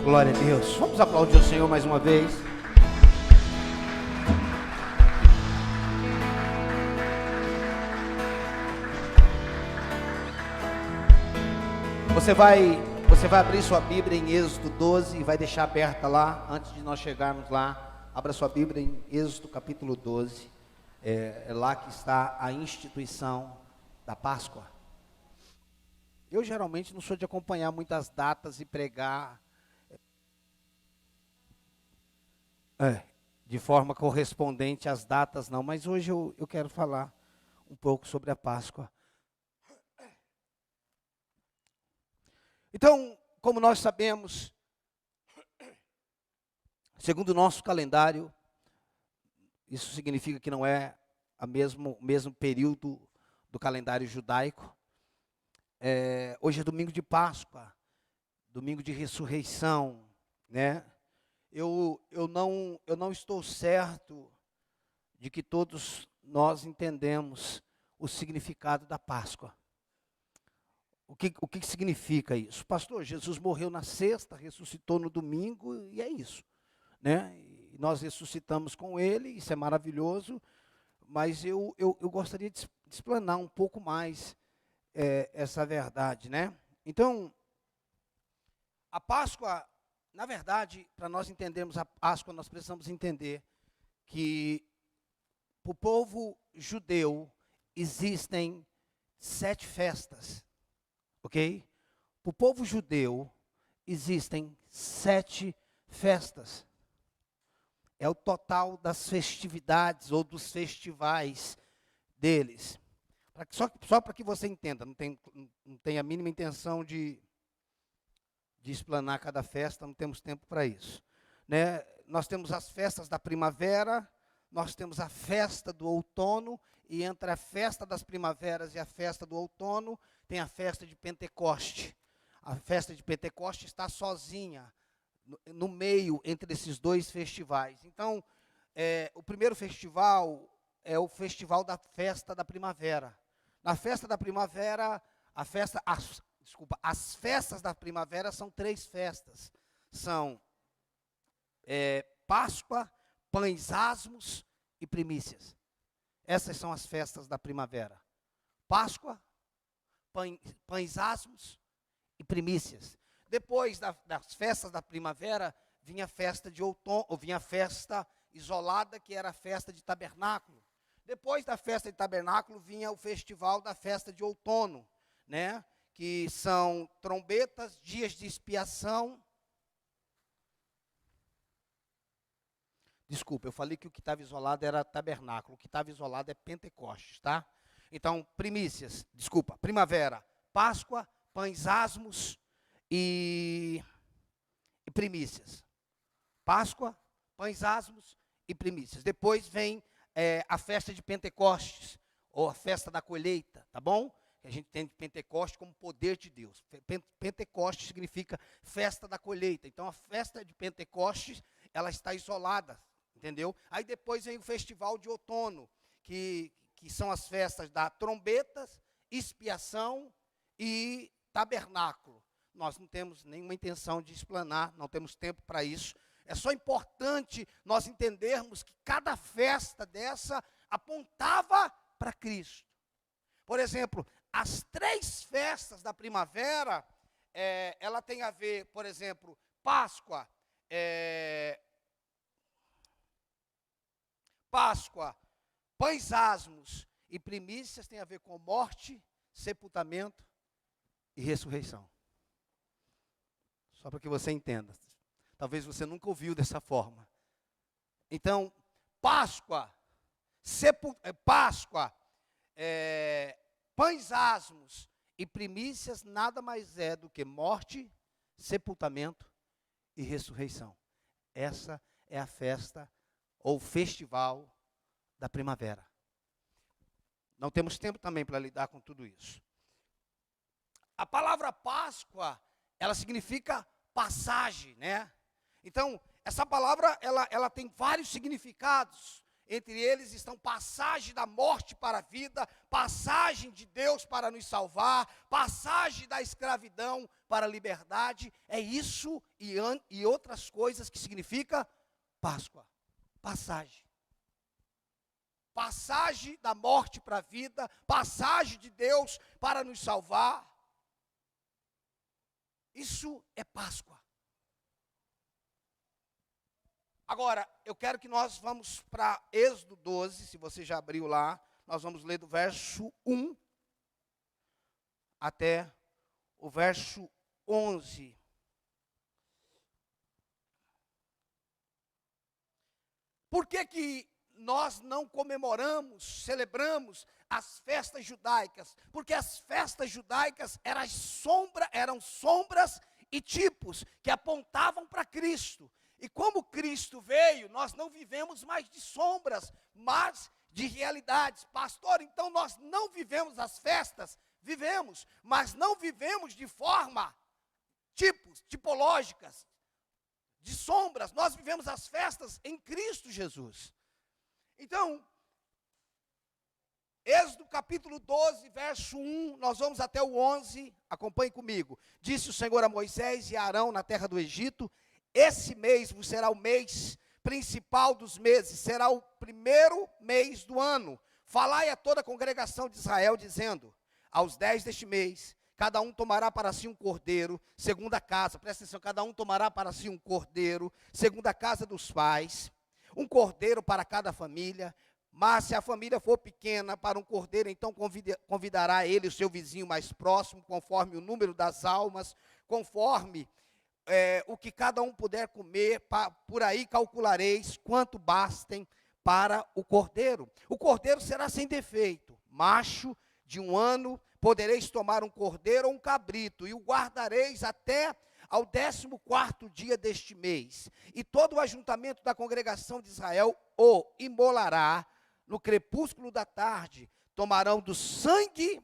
Glória a Deus. Vamos aplaudir o Senhor mais uma vez. Você vai abrir sua Bíblia em Êxodo 12 e vai deixar aberta lá, antes de nós chegarmos lá. Abra sua Bíblia em Êxodo capítulo 12. É lá que está a instituição da Páscoa. Eu geralmente não sou de acompanhar muitas datas e pregar de forma correspondente às datas, não. Mas hoje eu quero falar um pouco sobre a Páscoa. Então, como nós sabemos, segundo o nosso calendário, isso significa que não é o mesmo período do calendário judaico. Hoje é domingo de Páscoa, domingo de ressurreição, né? Eu não estou certo de que todos nós entendemos o significado da Páscoa. O que significa isso? Pastor, Jesus morreu na sexta, ressuscitou no domingo e é isso, né? E nós ressuscitamos com ele, isso é maravilhoso, mas eu gostaria de explanar um pouco mais essa verdade, né? Então, a Páscoa, na verdade, para nós entendermos a Páscoa, nós precisamos entender que para o povo judeu existem 7 festas. Ok? Para o povo judeu, existem 7 festas. É o total das festividades ou dos festivais deles. Só para que você entenda, não tem a mínima intenção de explanar cada festa, não temos tempo para isso. Né? Nós temos as festas da primavera, nós temos a festa do outono, e entre a festa das primaveras e a festa do outono, tem a festa de Pentecoste. A festa de Pentecoste está sozinha, no meio, entre esses 2 festivais. Então, o primeiro festival é o festival da festa da primavera. Na festa da primavera, as festas da primavera são 3 festas. São Páscoa, Pães Asmos e Primícias. Essas são as festas da primavera. Páscoa, Pães Asmos e Primícias. Depois das festas da primavera, vinha a festa de outono, ou vinha a festa isolada, que era a festa de tabernáculo. Depois da festa de tabernáculo, vinha o festival da festa de outono, né? Que são trombetas, dias de expiação. Desculpa, eu falei que o que estava isolado era tabernáculo, o que estava isolado é Pentecostes, tá? Então, primavera, Páscoa, Pães Asmos e Primícias. Páscoa, Pães Asmos e Primícias. Depois vem a festa de Pentecostes, ou a festa da colheita, tá bom? A gente tem Pentecostes como poder de Deus. Pentecostes significa festa da colheita. Então, a festa de Pentecostes, ela está isolada, entendeu? Aí depois vem o festival de outono, que são as festas da trombetas, expiação e tabernáculo. Nós não temos nenhuma intenção de explanar, não temos tempo para isso. É só importante nós entendermos que cada festa dessa apontava para Cristo. Por exemplo, as 3 festas da primavera, ela tem a ver, por exemplo, Páscoa, Pães Asmos e Primícias tem a ver com morte, sepultamento e ressurreição. Só para que você entenda. Talvez você nunca ouviu dessa forma. Então, Páscoa, Pães Asmos e Primícias nada mais é do que morte, sepultamento e ressurreição. Essa é a festa ou festival da primavera. Não temos tempo também para lidar com tudo isso. A palavra Páscoa, ela significa passagem, né? Então, essa palavra, ela tem vários significados. Entre eles estão passagem da morte para a vida, passagem de Deus para nos salvar, passagem da escravidão para a liberdade. É isso e outras coisas que significa Páscoa. Passagem. Passagem da morte para a vida, passagem de Deus para nos salvar. Isso é Páscoa. Agora, eu quero que nós vamos para Êxodo 12, se você já abriu lá, nós vamos ler do verso 1 até o verso 11. Por que nós não comemoramos, celebramos as festas judaicas? Porque as festas judaicas eram sombras e tipos que apontavam para Cristo. E como Cristo veio, nós não vivemos mais de sombras, mas de realidades. Pastor, então nós não vivemos as festas? Vivemos, mas não vivemos de forma tipológicas, de sombras. Nós vivemos as festas em Cristo Jesus. Então, Êxodo capítulo 12, verso 1, nós vamos até o 11, acompanhe comigo. Disse o Senhor a Moisés e a Arão na terra do Egito: esse mês vos será o mês principal dos meses, será o primeiro mês do ano. Falai a toda a congregação de Israel, dizendo: aos 10 deste mês, cada um tomará para si um cordeiro, segundo a casa, presta atenção, cada um tomará para si um cordeiro, segundo a casa dos pais, um cordeiro para cada família. Mas se a família for pequena, para um cordeiro, então convidará ele o seu vizinho mais próximo, conforme o número das almas, conforme o que cada um puder comer, por aí calculareis quanto bastem para o cordeiro. O cordeiro será sem defeito, macho de 1 ano, podereis tomar um cordeiro ou um cabrito, e o guardareis até ao 14º dia deste mês. E todo o ajuntamento da congregação de Israel o imolará no crepúsculo da tarde. Tomarão do sangue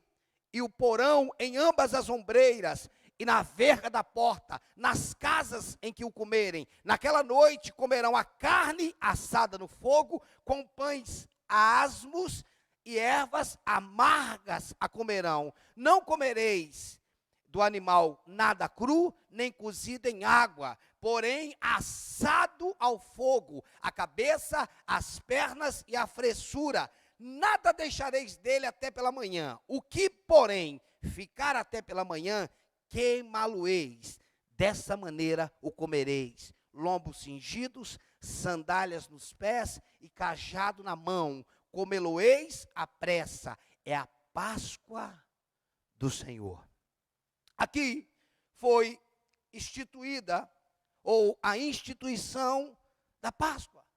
e o porão em ambas as ombreiras e na verga da porta, nas casas em que o comerem. Naquela noite comerão a carne assada no fogo, com pães asmos e ervas amargas a comerão. Não comereis do animal nada cru, nem cozido em água, porém assado ao fogo, a cabeça, as pernas e a fressura. Nada deixareis dele até pela manhã. O que, porém, ficar até pela manhã, queimá-lo-eis. Dessa maneira o comereis. Lombos cingidos, sandálias nos pés e cajado na mão. Comê-lo-eis à pressa. É a Páscoa do Senhor. Aqui foi instituída, ou a instituição da Páscoa.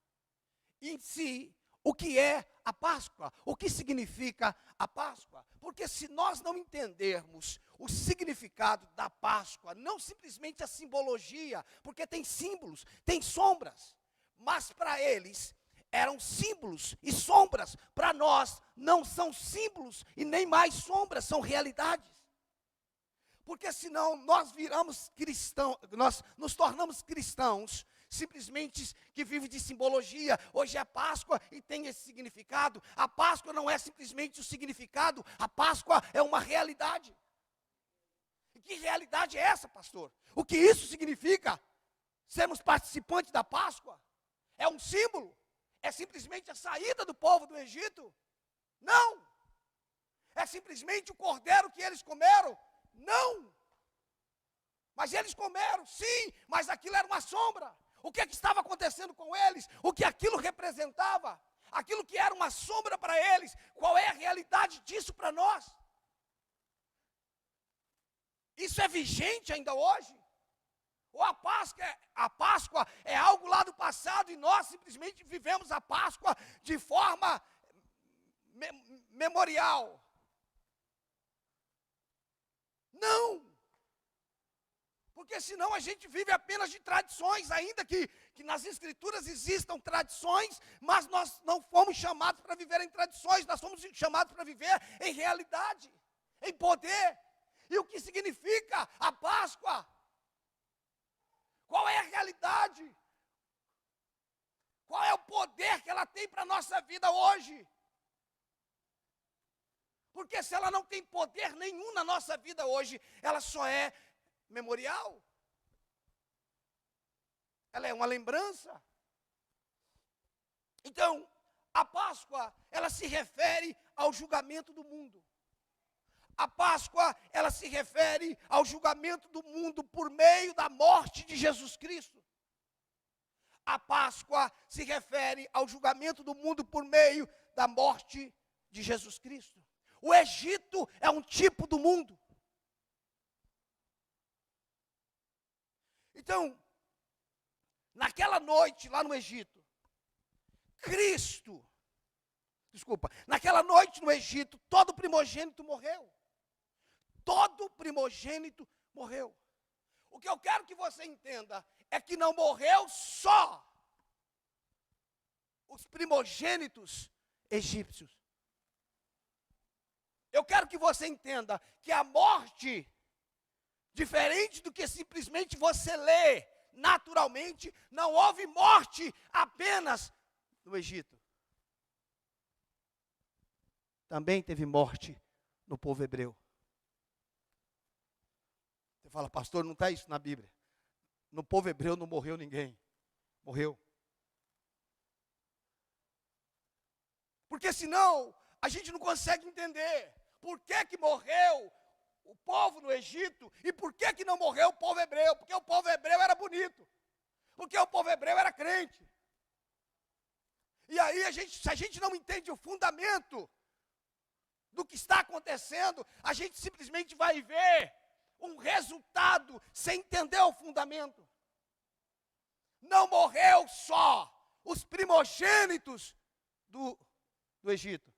Em si, o que é a Páscoa? O que significa a Páscoa? Porque se nós não entendermos o significado da Páscoa, não simplesmente a simbologia, porque tem símbolos, tem sombras, mas para eles eram símbolos e sombras. Para nós não são símbolos e nem mais sombras, são realidades. Porque senão nós viramos cristãos, nós nos tornamos cristãos, simplesmente que vivem de simbologia. Hoje é Páscoa e tem esse significado. A Páscoa não é simplesmente o significado, a Páscoa é uma realidade. E que realidade é essa, pastor? O que isso significa? Sermos participantes da Páscoa? É um símbolo? É simplesmente a saída do povo do Egito? Não! É simplesmente o cordeiro que eles comeram? Não! Mas eles comeram, sim, mas aquilo era uma sombra. O que estava acontecendo com eles? O que aquilo representava? Aquilo que era uma sombra para eles, qual é a realidade disso para nós? Isso é vigente ainda hoje? Ou a Páscoa é algo lá do passado e nós simplesmente vivemos a Páscoa de forma memorial? Não! Porque senão a gente vive apenas de tradições, ainda que nas Escrituras existam tradições, mas nós não fomos chamados para viver em tradições, nós fomos chamados para viver em realidade, em poder. E o que significa a Páscoa? Qual é a realidade? Qual é o poder que ela ela tem para a nossa vida hoje? Porque se ela não tem poder nenhum na nossa vida hoje, ela só é memorial. Ela é uma lembrança. Então, a Páscoa, ela se refere ao julgamento do mundo. A Páscoa, ela se refere ao julgamento do mundo por meio da morte de Jesus Cristo. A Páscoa se refere ao julgamento do mundo por meio da morte de Jesus Cristo. O Egito é um tipo do mundo. Então, naquela noite lá no Egito, naquela noite no Egito, todo primogênito morreu. Todo primogênito morreu. O que eu quero que você entenda é que não morreu só os primogênitos egípcios. Eu quero que você entenda que a morte, diferente do que simplesmente você lê naturalmente, não houve morte apenas no Egito. Também teve morte no povo hebreu. Você fala, pastor, não está isso na Bíblia. No povo hebreu não morreu ninguém. Morreu. Porque senão, a gente não consegue entender por que morreu o povo no Egito e por que não morreu o povo hebreu. Porque o povo hebreu era bonito. Porque o povo hebreu era crente. E aí, se a gente não entende o fundamento do que está acontecendo, a gente simplesmente vai ver um resultado sem entender o fundamento. Não morreu só os primogênitos do Egito.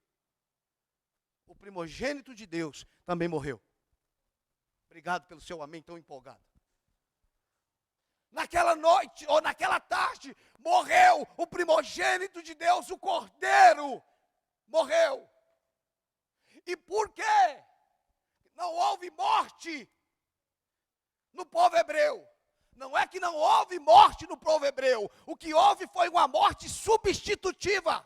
O primogênito de Deus também morreu. Obrigado pelo seu amém tão empolgado. Naquela noite, ou naquela tarde, morreu o primogênito de Deus, o Cordeiro, morreu. E por quê? Não houve morte no povo hebreu. Não é que não houve morte no povo hebreu. O que houve foi uma morte substitutiva.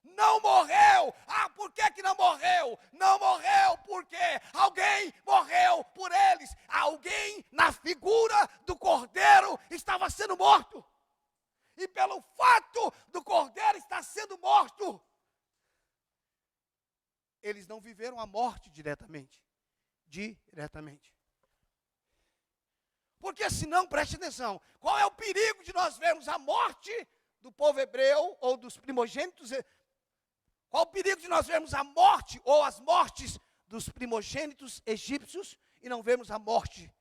Não morreu. Por que não morreu? Não morreu porque alguém morreu por eles. Alguém na figura do Cordeiro estava sendo morto. E pelo fato do Cordeiro estar sendo morto, eles não viveram a morte diretamente. Porque senão, preste atenção, qual é o perigo de nós vermos a morte do povo hebreu ou dos primogênitos? Qual o perigo de nós vermos a morte ou as mortes dos primogênitos egípcios e não vermos a morte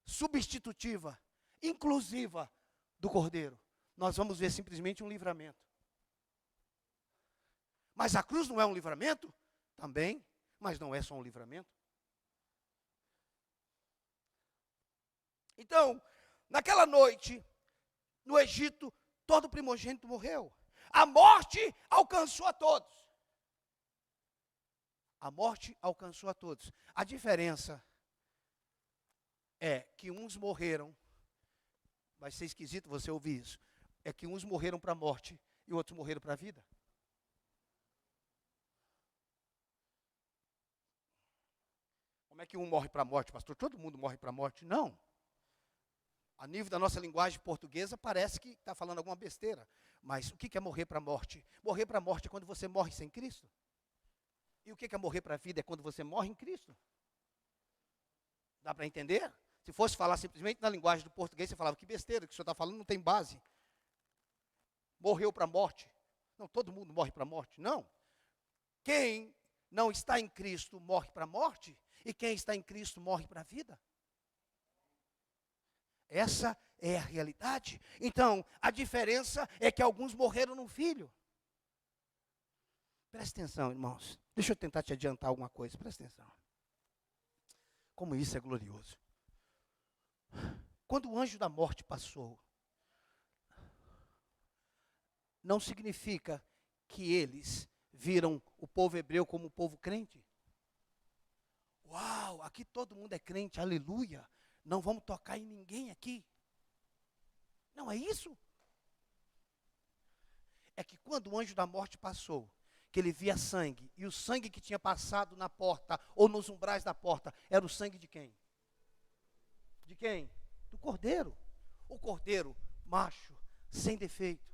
substitutiva, inclusiva do Cordeiro? Nós vamos ver simplesmente um livramento. Mas a cruz não é um livramento? Também, mas não é só um livramento. Então, naquela noite, no Egito, todo primogênito morreu. A morte alcançou a todos. A morte alcançou a todos. A diferença é que uns morreram, vai ser esquisito você ouvir isso, é que uns morreram para a morte e outros morreram para a vida. Como é que um morre para a morte, pastor? Todo mundo morre para a morte? Não. A nível da nossa linguagem portuguesa, parece que está falando alguma besteira. Mas o que é morrer para a morte? Morrer para a morte é quando você morre sem Cristo. E o que é morrer para a vida? É quando você morre em Cristo. Dá para entender? Se fosse falar simplesmente na linguagem do português, você falava, que besteira que o senhor está falando, não tem base. Morreu para a morte. Não, todo mundo morre para a morte. Não. Quem não está em Cristo morre para a morte, e quem está em Cristo morre para a vida. Essa é a realidade. Então, a diferença é que alguns morreram no filho. Presta atenção, irmãos. Deixa eu tentar te adiantar alguma coisa. Presta atenção. Como isso é glorioso. Quando o anjo da morte passou, não significa que eles viram o povo hebreu como um povo crente. Uau, aqui todo mundo é crente, aleluia. Não vamos tocar em ninguém aqui. Não é isso. é que quando o anjo da morte passou, que ele via sangue, e o sangue que tinha passado na porta, ou nos umbrais da porta, era o sangue de quem? De quem? Do cordeiro. O cordeiro macho, sem defeito,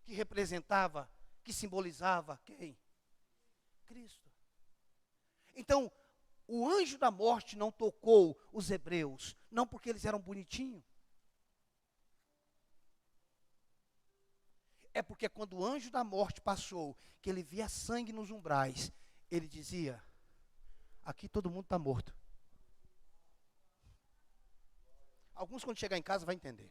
que representava, que simbolizava quem? Cristo. Então, o anjo da morte não tocou os hebreus, não porque eles eram bonitinhos. É porque quando o anjo da morte passou, que ele via sangue nos umbrais, ele dizia, aqui todo mundo está morto. Alguns quando chegar em casa vai entender.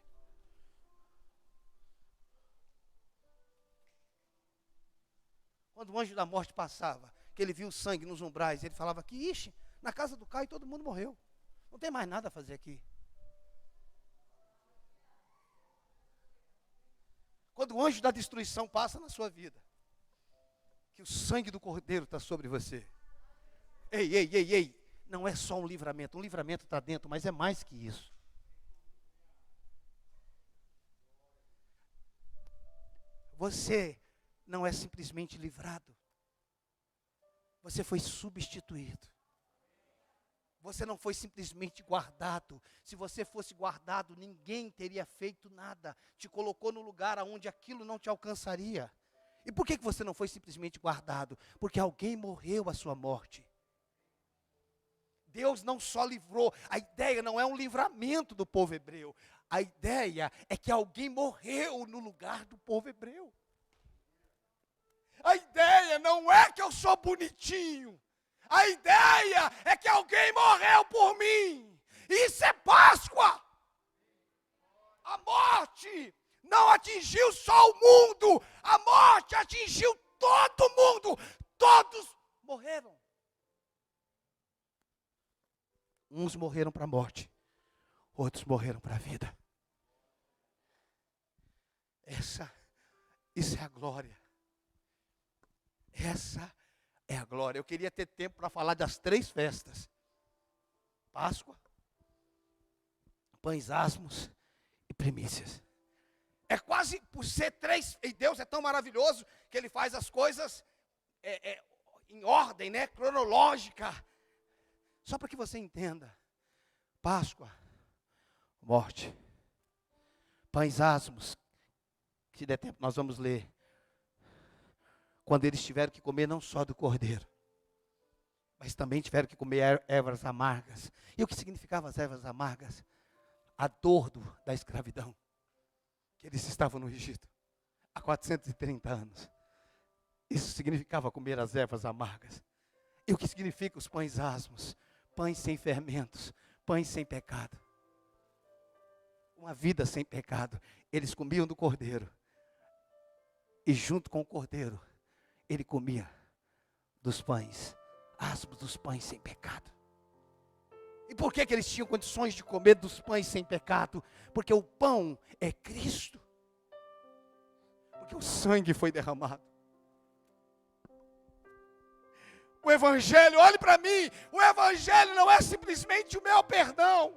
Quando o anjo da morte passava, que ele viu o sangue nos umbrais, ele falava que, ixi, na casa do Caio todo mundo morreu. Não tem mais nada a fazer aqui. Quando o anjo da destruição passa na sua vida, que o sangue do cordeiro está sobre você. Ei, ei, ei, ei, não é só um livramento está dentro, mas é mais que isso. Você não é simplesmente livrado, você foi substituído. Você não foi simplesmente guardado. Se você fosse guardado, ninguém teria feito nada. Te colocou no lugar onde aquilo não te alcançaria. E por que você não foi simplesmente guardado? Porque alguém morreu a sua morte. Deus não só livrou. A ideia não é um livramento do povo hebreu. A ideia é que alguém morreu no lugar do povo hebreu. A ideia não é que eu sou bonitinho. A ideia é que alguém morreu por mim. Isso é Páscoa. A morte não atingiu só o mundo. A morte atingiu todo mundo. Todos morreram. Uns morreram para a morte. Outros morreram para a vida. Isso é a glória. Essa é a glória. Eu queria ter tempo para falar das 3 festas. Páscoa, pães asmos e primícias. É quase por ser 3, e Deus é tão maravilhoso que Ele faz as coisas em ordem, né, cronológica. Só para que você entenda. Páscoa, morte, pães asmos, se der tempo nós vamos ler. Quando eles tiveram que comer não só do cordeiro, mas também tiveram que comer ervas amargas. E o que significavam as ervas amargas? A dor da escravidão. Que eles estavam no Egito há 430 anos. Isso significava comer as ervas amargas. E o que significa os pães asmos? Pães sem fermentos, pães sem pecado. Uma vida sem pecado. Eles comiam do cordeiro. E junto com o cordeiro, ele comia dos pães asmos, dos pães sem pecado. E por que eles tinham condições de comer dos pães sem pecado? Porque o pão é Cristo. Porque o sangue foi derramado. O Evangelho, olhe para mim, o Evangelho não é simplesmente o meu perdão.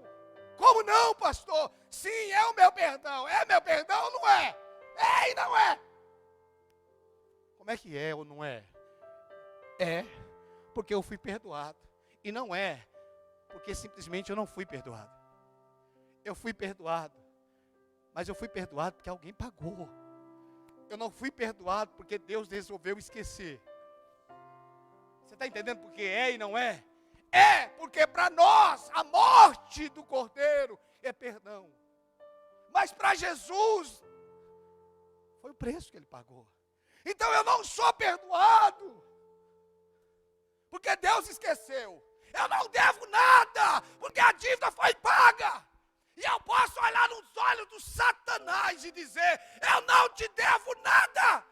Como não, pastor? Sim, é o meu perdão. É meu perdão ou não é? É e não é. Como é que é ou não é? É, porque eu fui perdoado. E não é, porque simplesmente eu não fui perdoado. Eu fui perdoado. Mas eu fui perdoado porque alguém pagou. Eu não fui perdoado porque Deus resolveu esquecer. Você está entendendo por que é e não é? É, porque para nós a morte do Cordeiro é perdão. Mas para Jesus foi o preço que Ele pagou. Então eu não sou perdoado, porque Deus esqueceu. Eu não devo nada, porque a dívida foi paga. E eu posso olhar nos olhos do Satanás e dizer, eu não te devo nada.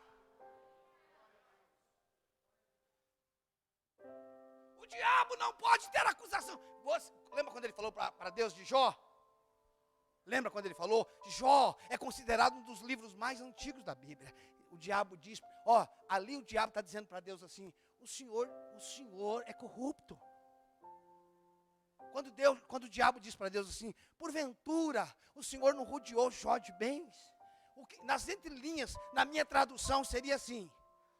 O diabo não pode ter acusação. Você, lembra quando ele falou para Deus de Jó? Lembra quando ele falou? Jó é considerado um dos livros mais antigos da Bíblia. O diabo diz, ali o diabo está dizendo para Deus assim, o Senhor é corrupto. Quando o diabo diz para Deus assim, porventura, o Senhor não rodeou Jó de bens? nas entrelinhas, na minha tradução, seria assim.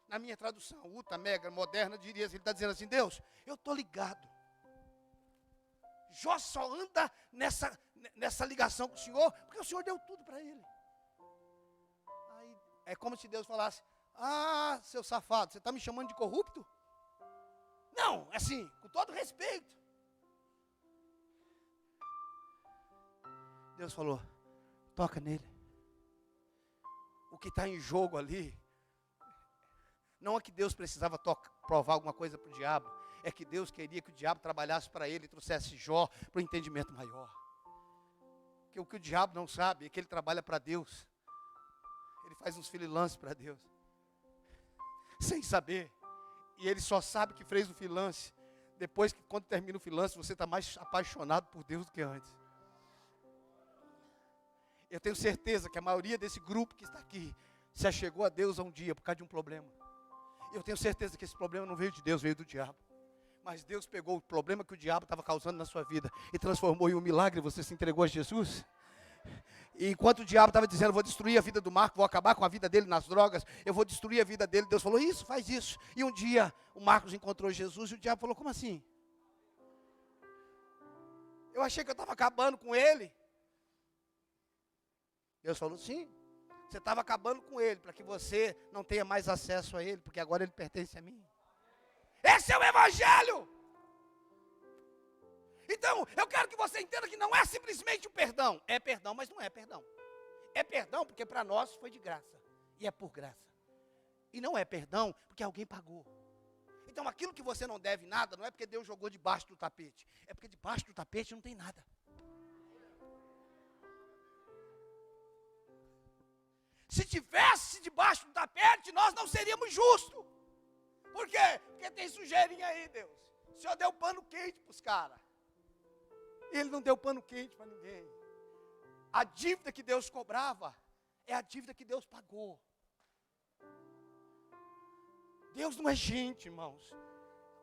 Na minha tradução, ultra, mega, moderna, diria assim, ele está dizendo assim, Deus, eu estou ligado. Jó só anda nessa ligação com o Senhor, porque o Senhor deu tudo para ele. Aí, é como se Deus falasse, ah, seu safado, você está me chamando de corrupto? Não, assim, com todo respeito. Deus falou, toca nele. O que está em jogo ali, não é que Deus precisava provar alguma coisa para o diabo, é que Deus queria que o diabo trabalhasse para ele e trouxesse Jó para o entendimento maior. Que o que o diabo não sabe é que ele trabalha para Deus. Ele faz uns freelance para Deus, sem saber. E ele só sabe que fez o freelance depois que, quando termina o freelance, você está mais apaixonado por Deus do que antes. Eu tenho certeza que a maioria desse grupo que está aqui se achegou a Deus um dia por causa de um problema. Eu tenho certeza que esse problema não veio de Deus, veio do diabo. Mas Deus pegou o problema que o diabo estava causando na sua vida e transformou em um milagre. Você se entregou a Jesus. E enquanto o diabo estava dizendo, vou destruir a vida do Marco, vou acabar com a vida dele nas drogas, eu vou destruir a vida dele, Deus falou, isso, faz isso. E um dia o Marcos encontrou Jesus e o diabo falou, como assim? Eu achei que eu estava acabando com ele. Deus falou, sim, você estava acabando com ele, para que você não tenha mais acesso a ele, porque agora ele pertence a mim. Esse é o Evangelho. Então, eu quero que você entenda que não é simplesmente o perdão. É perdão, mas não é perdão. É perdão porque para nós foi de graça. E é por graça. E não é perdão porque alguém pagou. Então, aquilo que você não deve nada, não é porque Deus jogou debaixo do tapete. É porque debaixo do tapete não tem nada. Se tivesse debaixo do tapete, nós não seríamos justos. Por quê? Porque tem sujeirinha aí, Deus. O Senhor deu pano quente para os caras. Ele não deu pano quente para ninguém. A dívida que Deus cobrava é a dívida que Deus pagou. Deus não é gente, irmãos.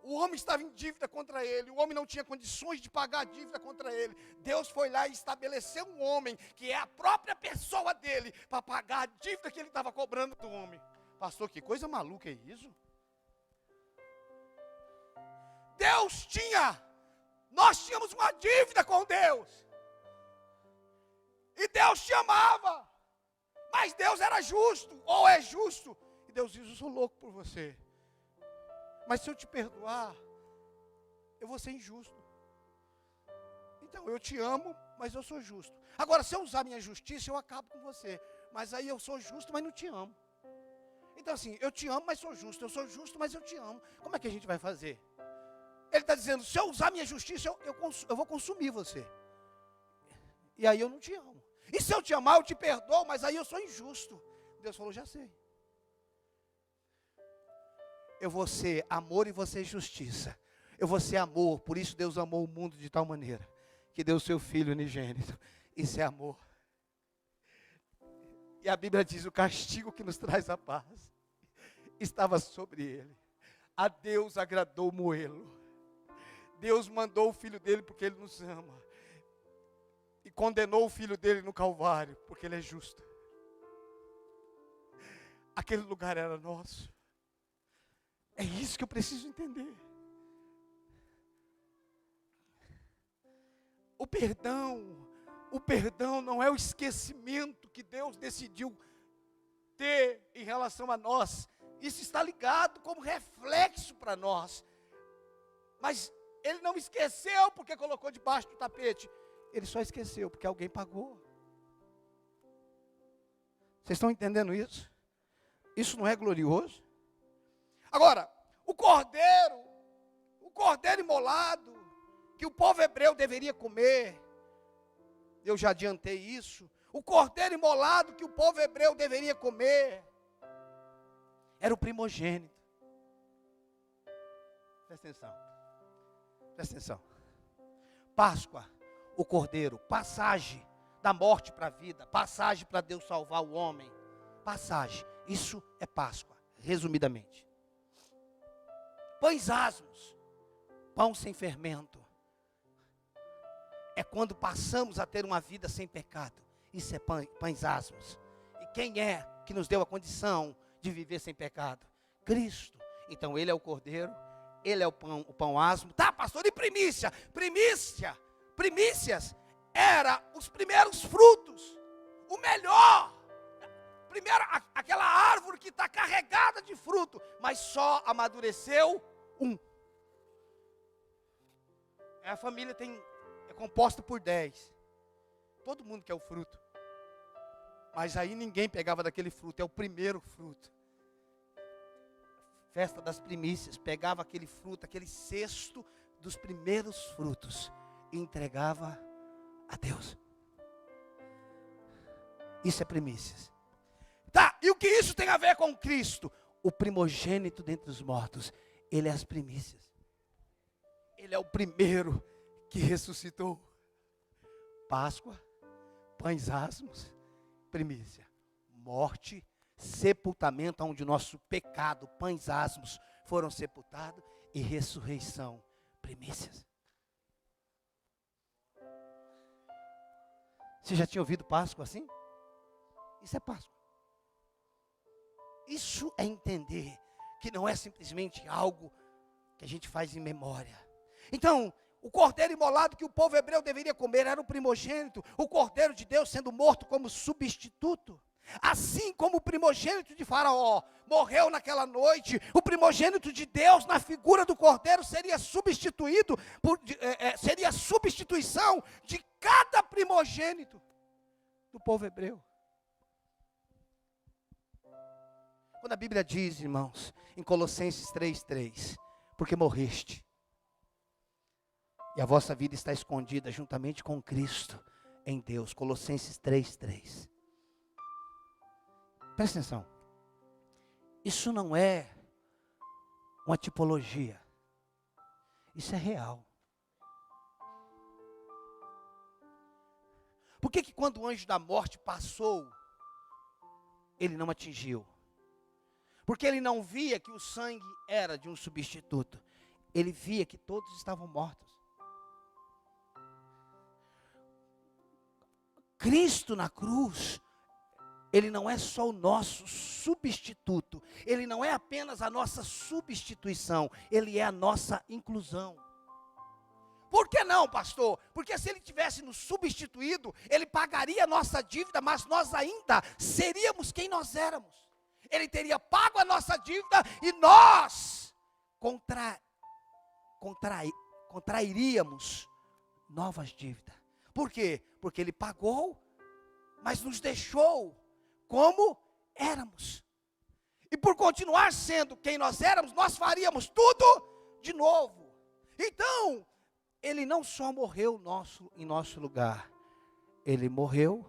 O homem estava em dívida contra ele. O homem não tinha condições de pagar a dívida contra ele. Deus foi lá e estabeleceu um homem, que é a própria pessoa dele, para pagar a dívida que ele estava cobrando do homem. Pastor, que coisa maluca é isso? Nós tínhamos uma dívida com Deus. E Deus te amava. Mas Deus era justo, ou é justo. E Deus diz, eu sou louco por você. Mas se eu te perdoar, eu vou ser injusto. Então, eu te amo, mas eu sou justo. Agora, se eu usar minha justiça, eu acabo com você. Mas aí eu sou justo, mas não te amo. Então assim, eu te amo, mas sou justo. Eu sou justo, mas eu te amo. Como é que a gente vai fazer? Ele está dizendo, se eu usar minha justiça, eu vou consumir você. E aí eu não te amo. E se eu te amar, eu te perdoo, mas aí eu sou injusto. Deus falou, já sei. Eu vou ser amor e você justiça. Eu vou ser amor, por isso Deus amou o mundo de tal maneira, que deu o seu Filho unigênito. Isso é amor. E a Bíblia diz, o castigo que nos traz a paz estava sobre ele. A Deus agradou moê-lo. Deus mandou o Filho dele porque ele nos ama. E condenou o Filho dele no Calvário, porque ele é justo. Aquele lugar era nosso. É isso que eu preciso entender. O perdão não é o esquecimento que Deus decidiu ter em relação a nós. Isso está ligado como reflexo para nós. Mas ele não esqueceu porque colocou debaixo do tapete. Ele só esqueceu porque alguém pagou. Vocês estão entendendo isso? Isso não é glorioso? Agora, o cordeiro imolado, que o povo hebreu deveria comer, eu já adiantei isso. O cordeiro imolado que o povo hebreu deveria comer, era o primogênito. Presta atenção. Presta atenção. Páscoa, o cordeiro, passagem da morte para a vida, passagem para Deus salvar o homem. Passagem, isso é Páscoa, resumidamente. Pães asmos, pão sem fermento. É quando passamos a ter uma vida sem pecado. Isso é pães asmos. E Quem é que nos deu a condição de viver sem pecado? Cristo. Então Ele é o Cordeiro, Ele é o pão asmo. Tá, pastor, e primícia? Primícias era os primeiros frutos, o melhor. Primeiro, aquela árvore que está carregada de fruto, mas só amadureceu um. A família é composta por 10. Todo mundo quer o fruto. Mas aí ninguém pegava daquele fruto, é o primeiro fruto. Festa das primícias, pegava aquele fruto, aquele cesto dos primeiros frutos e entregava a Deus. Isso é primícias. Tá, e o que isso tem a ver com Cristo? O primogênito dentre os mortos, Ele é as primícias. Ele é o primeiro que ressuscitou. Páscoa, pães asmos, primícia. Morte, sepultamento, onde o nosso pecado, pães asmos, foram sepultados. E ressurreição, primícias. Você já tinha ouvido Páscoa assim? Isso é Páscoa. Isso é entender que não é simplesmente algo que a gente faz em memória. Então, o cordeiro imolado que o povo hebreu deveria comer era o primogênito, o cordeiro de Deus sendo morto como substituto. Assim como o primogênito de Faraó morreu naquela noite, o primogênito de Deus na figura do cordeiro seria substituído, seria a substituição de cada primogênito do povo hebreu. Quando a Bíblia diz, irmãos, em Colossenses 3:3, porque morreste, e a vossa vida está escondida juntamente com Cristo em Deus. Colossenses 3:3. Presta atenção. Isso não é uma tipologia. Isso é real. Por que quando o anjo da morte passou, ele não atingiu? Porque ele não via que o sangue era de um substituto. Ele via que todos estavam mortos. Cristo na cruz, Ele não é só o nosso substituto. Ele não é apenas a nossa substituição. Ele é a nossa inclusão. Por que não, pastor? Porque se Ele tivesse nos substituído, Ele pagaria a nossa dívida, mas nós ainda seríamos quem nós éramos. Ele teria pago a nossa dívida e nós contrairíamos novas dívidas. Por quê? Porque Ele pagou, mas nos deixou como éramos. E por continuar sendo quem nós éramos, nós faríamos tudo de novo. Então, Ele não só morreu em nosso lugar, Ele morreu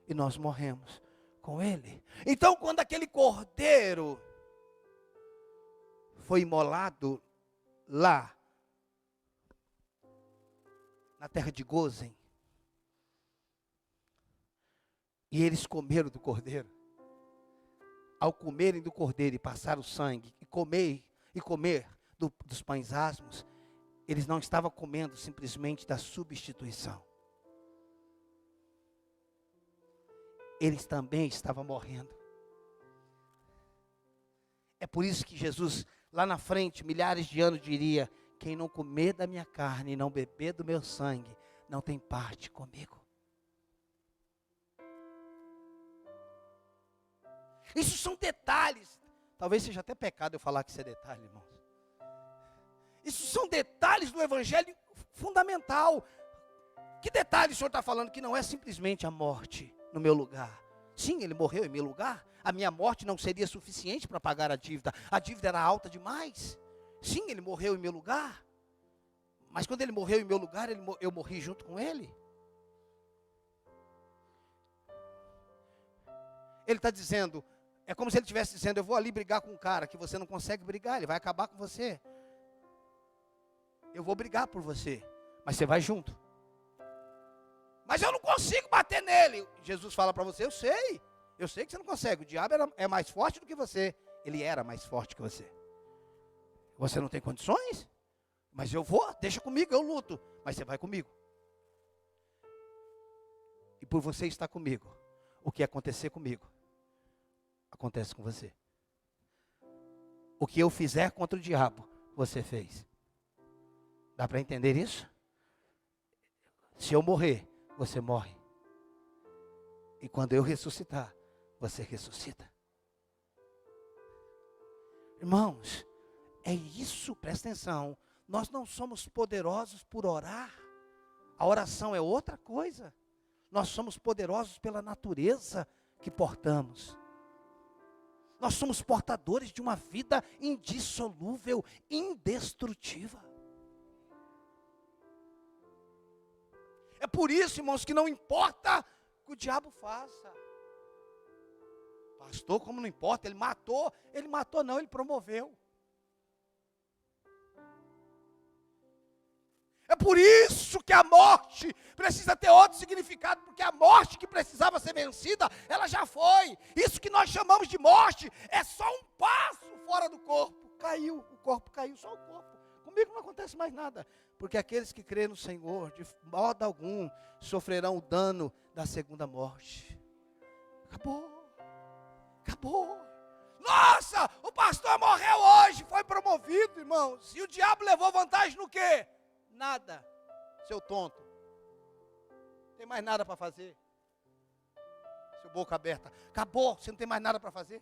e nós morremos com Ele. Então, quando aquele cordeiro foi imolado lá na terra de Gósen, e eles comeram do cordeiro, ao comerem do cordeiro e passar o sangue, e comer dos pães asmos, eles não estavam comendo simplesmente da substituição. Eles também estavam morrendo. É por isso que Jesus, lá na frente, milhares de anos, diria: quem não comer da minha carne e não beber do meu sangue, não tem parte comigo. Isso são detalhes. Talvez seja até pecado eu falar que isso é detalhe, irmãos. Isso são detalhes do Evangelho fundamental. Que detalhe o Senhor está falando? Que não é simplesmente a morte no meu lugar. Sim, Ele morreu em meu lugar. A minha morte não seria suficiente para pagar a dívida. A dívida era alta demais. Sim, Ele morreu em meu lugar. Mas quando Ele morreu em meu lugar, eu morri junto com Ele. Ele está dizendo, é como se Ele estivesse dizendo: eu vou ali brigar com um cara que você não consegue brigar, ele vai acabar com você. Eu vou brigar por você, mas você vai junto. Mas eu não consigo bater nele. Jesus fala para você: eu sei que você não consegue. O diabo é mais forte do que você. Ele era mais forte que você. Você não tem condições? Mas eu vou, deixa comigo, eu luto. Mas você vai comigo. E por você estar comigo, o que acontecer comigo, acontece com você. O que eu fizer contra o diabo, você fez. Dá para entender isso? Se eu morrer, você morre. E quando eu ressuscitar, você ressuscita. Irmãos, é isso, presta atenção. Nós não somos poderosos por orar. A oração é outra coisa. Nós somos poderosos pela natureza que portamos. Nós somos portadores de uma vida indissolúvel, indestrutível. É por isso, irmãos, que não importa o que o diabo faça. Pastor, como não importa, ele matou não, ele promoveu. É por isso que a morte precisa ter outro significado, porque a morte que precisava ser vencida, ela já foi. Isso que nós chamamos de morte é só um passo fora do corpo. Caiu, o corpo caiu, só o corpo. Comigo não acontece mais nada, porque aqueles que creem no Senhor, de modo algum, sofrerão o dano da segunda morte. Acabou. Nossa, o pastor morreu hoje, foi promovido, irmãos. E o diabo levou vantagem no quê? Nada, seu tonto. Não tem mais nada para fazer. Seu boca aberta. Acabou, você não tem mais nada para fazer.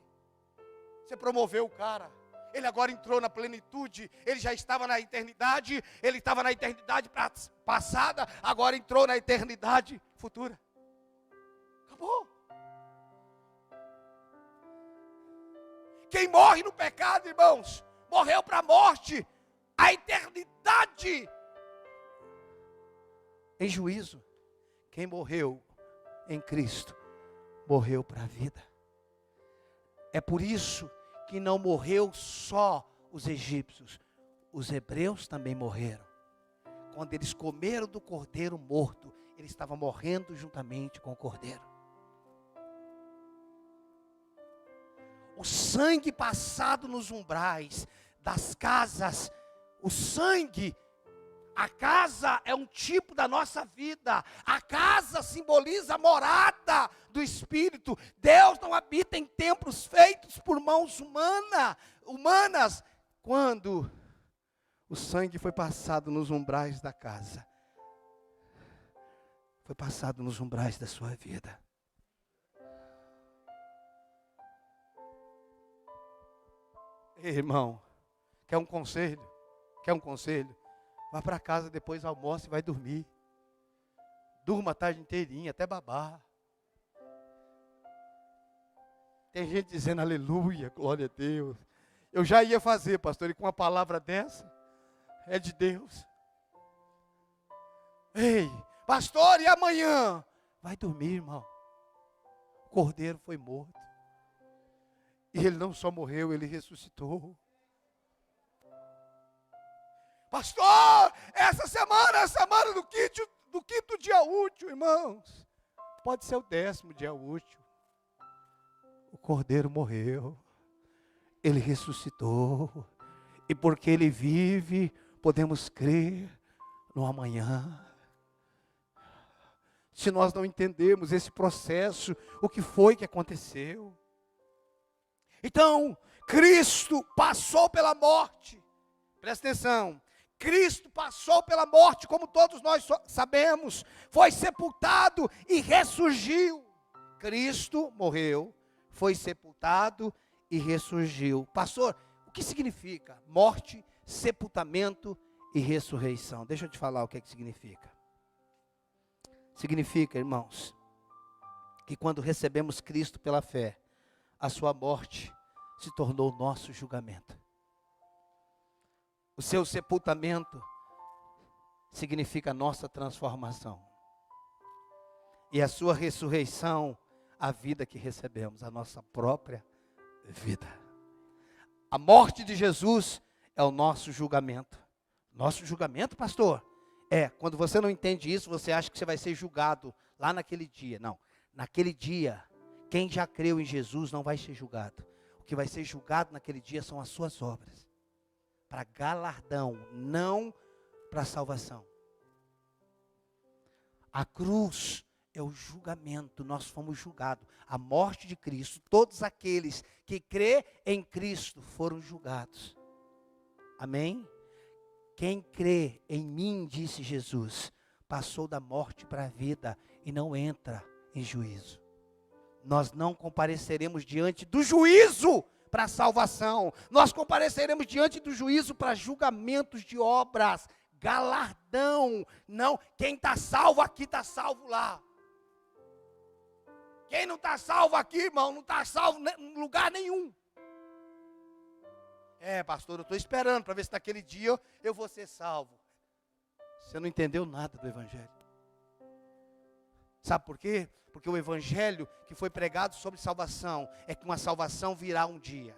Você promoveu o cara. Ele agora entrou na plenitude. Ele já estava na eternidade. Ele estava na eternidade passada. Agora entrou na eternidade futura. Acabou. Quem morre no pecado, irmãos, morreu para a morte. A eternidade em juízo. Quem morreu em Cristo, morreu para a vida. É por isso que não morreu só os egípcios, os hebreus também morreram. Quando eles comeram do cordeiro morto, eles estavam morrendo juntamente com o cordeiro. O sangue passado nos umbrais das casas, o sangue, a casa é um tipo da nossa vida. A casa simboliza a morada do Espírito. Deus não habita em templos feitos por mãos humanas. Quando o sangue foi passado nos umbrais da casa, foi passado nos umbrais da sua vida. Ei, irmão, quer um conselho? Vá para casa depois, almoça e vai dormir. Durma a tarde inteirinha, até babar. Tem gente dizendo aleluia, glória a Deus. Eu já ia fazer, pastor, e com uma palavra dessa, é de Deus. Ei, pastor, e amanhã? Vai dormir, irmão. O cordeiro foi morto. E ele não só morreu, ele ressuscitou. Pastor, essa semana é a semana do quinto dia útil, irmãos. Pode ser o 10º dia útil. O cordeiro morreu. Ele ressuscitou. E porque ele vive, podemos crer no amanhã. Se nós não entendemos esse processo, o que foi que aconteceu? Então, Cristo passou pela morte. Presta atenção. Cristo passou pela morte, como todos nós sabemos. Foi sepultado e ressurgiu. Cristo morreu, foi sepultado e ressurgiu. Pastor, o que significa morte, sepultamento e ressurreição? Deixa eu te falar o que significa. Significa, irmãos, que quando recebemos Cristo pela fé, a sua morte se tornou o nosso julgamento. O seu sepultamento significa a nossa transformação. E a sua ressurreição, a vida que recebemos, a nossa própria vida. A morte de Jesus é o nosso julgamento. Nosso julgamento, pastor? Quando você não entende isso, você acha que você vai ser julgado lá naquele dia. Não, naquele dia, quem já creu em Jesus não vai ser julgado. O que vai ser julgado naquele dia são as suas obras. Para galardão, não para salvação. A cruz é o julgamento. Nós fomos julgados. A morte de Cristo, todos aqueles que crê em Cristo foram julgados. Amém? Quem crê em mim, disse Jesus, passou da morte para a vida e não entra em juízo. Nós não compareceremos diante do juízo para a salvação. Nós compareceremos diante do juízo para julgamentos de obras, galardão. Não, quem está salvo aqui está salvo lá. Quem não está salvo aqui, irmão, não está salvo em lugar nenhum. Pastor, eu estou esperando para ver se naquele dia eu vou ser salvo. Você não entendeu nada do Evangelho. Sabe por quê? Porque o Evangelho que foi pregado sobre salvação é que uma salvação virá um dia,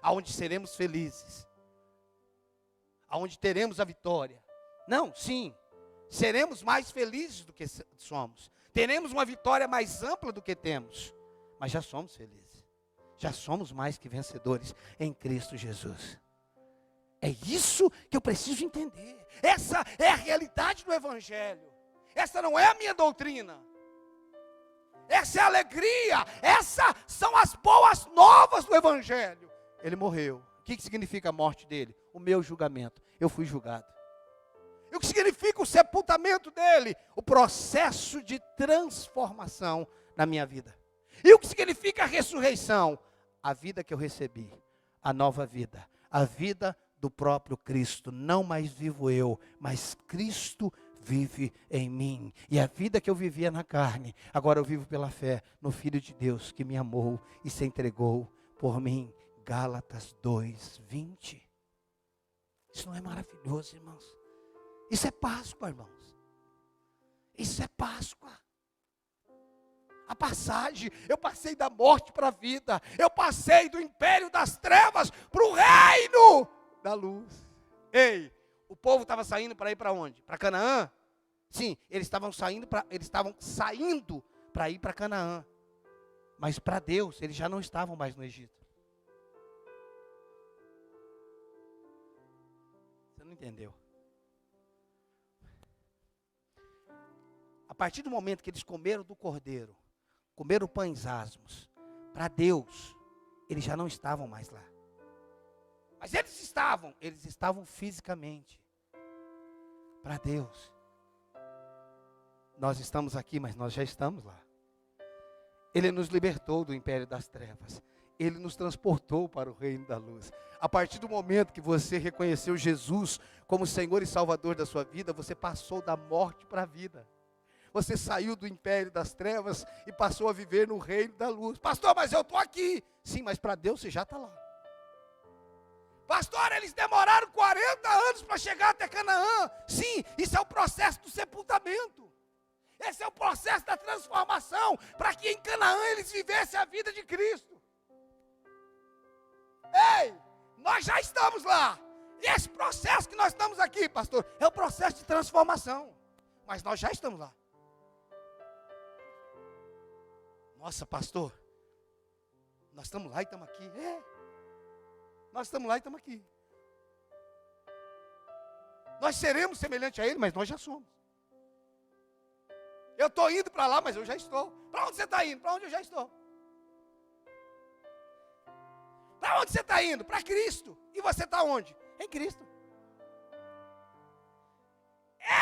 aonde seremos felizes, aonde teremos a vitória. Não, sim, seremos mais felizes do que somos. Teremos uma vitória mais ampla do que temos, mas já somos felizes. Já somos mais que vencedores em Cristo Jesus. É isso que eu preciso entender. Essa é a realidade do Evangelho. Essa não é a minha doutrina. Essa é a alegria. Essas são as boas novas do Evangelho. Ele morreu. O que significa a morte dele? O meu julgamento. Eu fui julgado. E o que significa o sepultamento dele? O processo de transformação na minha vida. E o que significa a ressurreição? A vida que eu recebi, a nova vida, a vida do próprio Cristo. Não mais vivo eu, mas Cristo vive em mim. E a vida que eu vivia na carne, agora eu vivo pela fé no Filho de Deus que me amou e se entregou por mim. Gálatas 2:20. Isso não é maravilhoso, irmãos? Isso é Páscoa, irmãos. Isso é Páscoa. A passagem, eu passei da morte para a vida. Eu passei do império das trevas para o reino da luz. Ei, o povo estava saindo para ir para onde? Para Canaã? Sim, eles estavam saindo para ir para Canaã. Mas para Deus, eles já não estavam mais no Egito. Você não entendeu? A partir do momento que eles comeram do cordeiro, comeram pães asmos, para Deus, eles já não estavam mais lá. Mas eles estavam fisicamente. Para Deus, nós estamos aqui, mas nós já estamos lá. Ele nos libertou do império das trevas. Ele nos transportou para o reino da luz. A partir do momento que você reconheceu Jesus como Senhor e Salvador da sua vida, você passou da morte para a vida. Você saiu do império das trevas e passou a viver no reino da luz. Pastor, mas eu estou aqui. Sim, mas para Deus você já está lá. Pastor, eles demoraram 40 anos para chegar até Canaã. Sim, isso é o processo do sepultamento. Esse é o processo da transformação, para que em Canaã eles vivessem a vida de Cristo. Ei, nós já estamos lá. E esse processo que nós estamos aqui, pastor, é o processo de transformação. Mas nós já estamos lá. Nossa, pastor, nós estamos lá e estamos aqui. Nós estamos lá e estamos aqui. Nós seremos semelhantes a Ele, mas nós já somos. Eu estou indo para lá, mas eu já estou. Para onde você está indo? Para onde eu já estou. Para onde você está indo? Para Cristo. E você está onde? Em Cristo.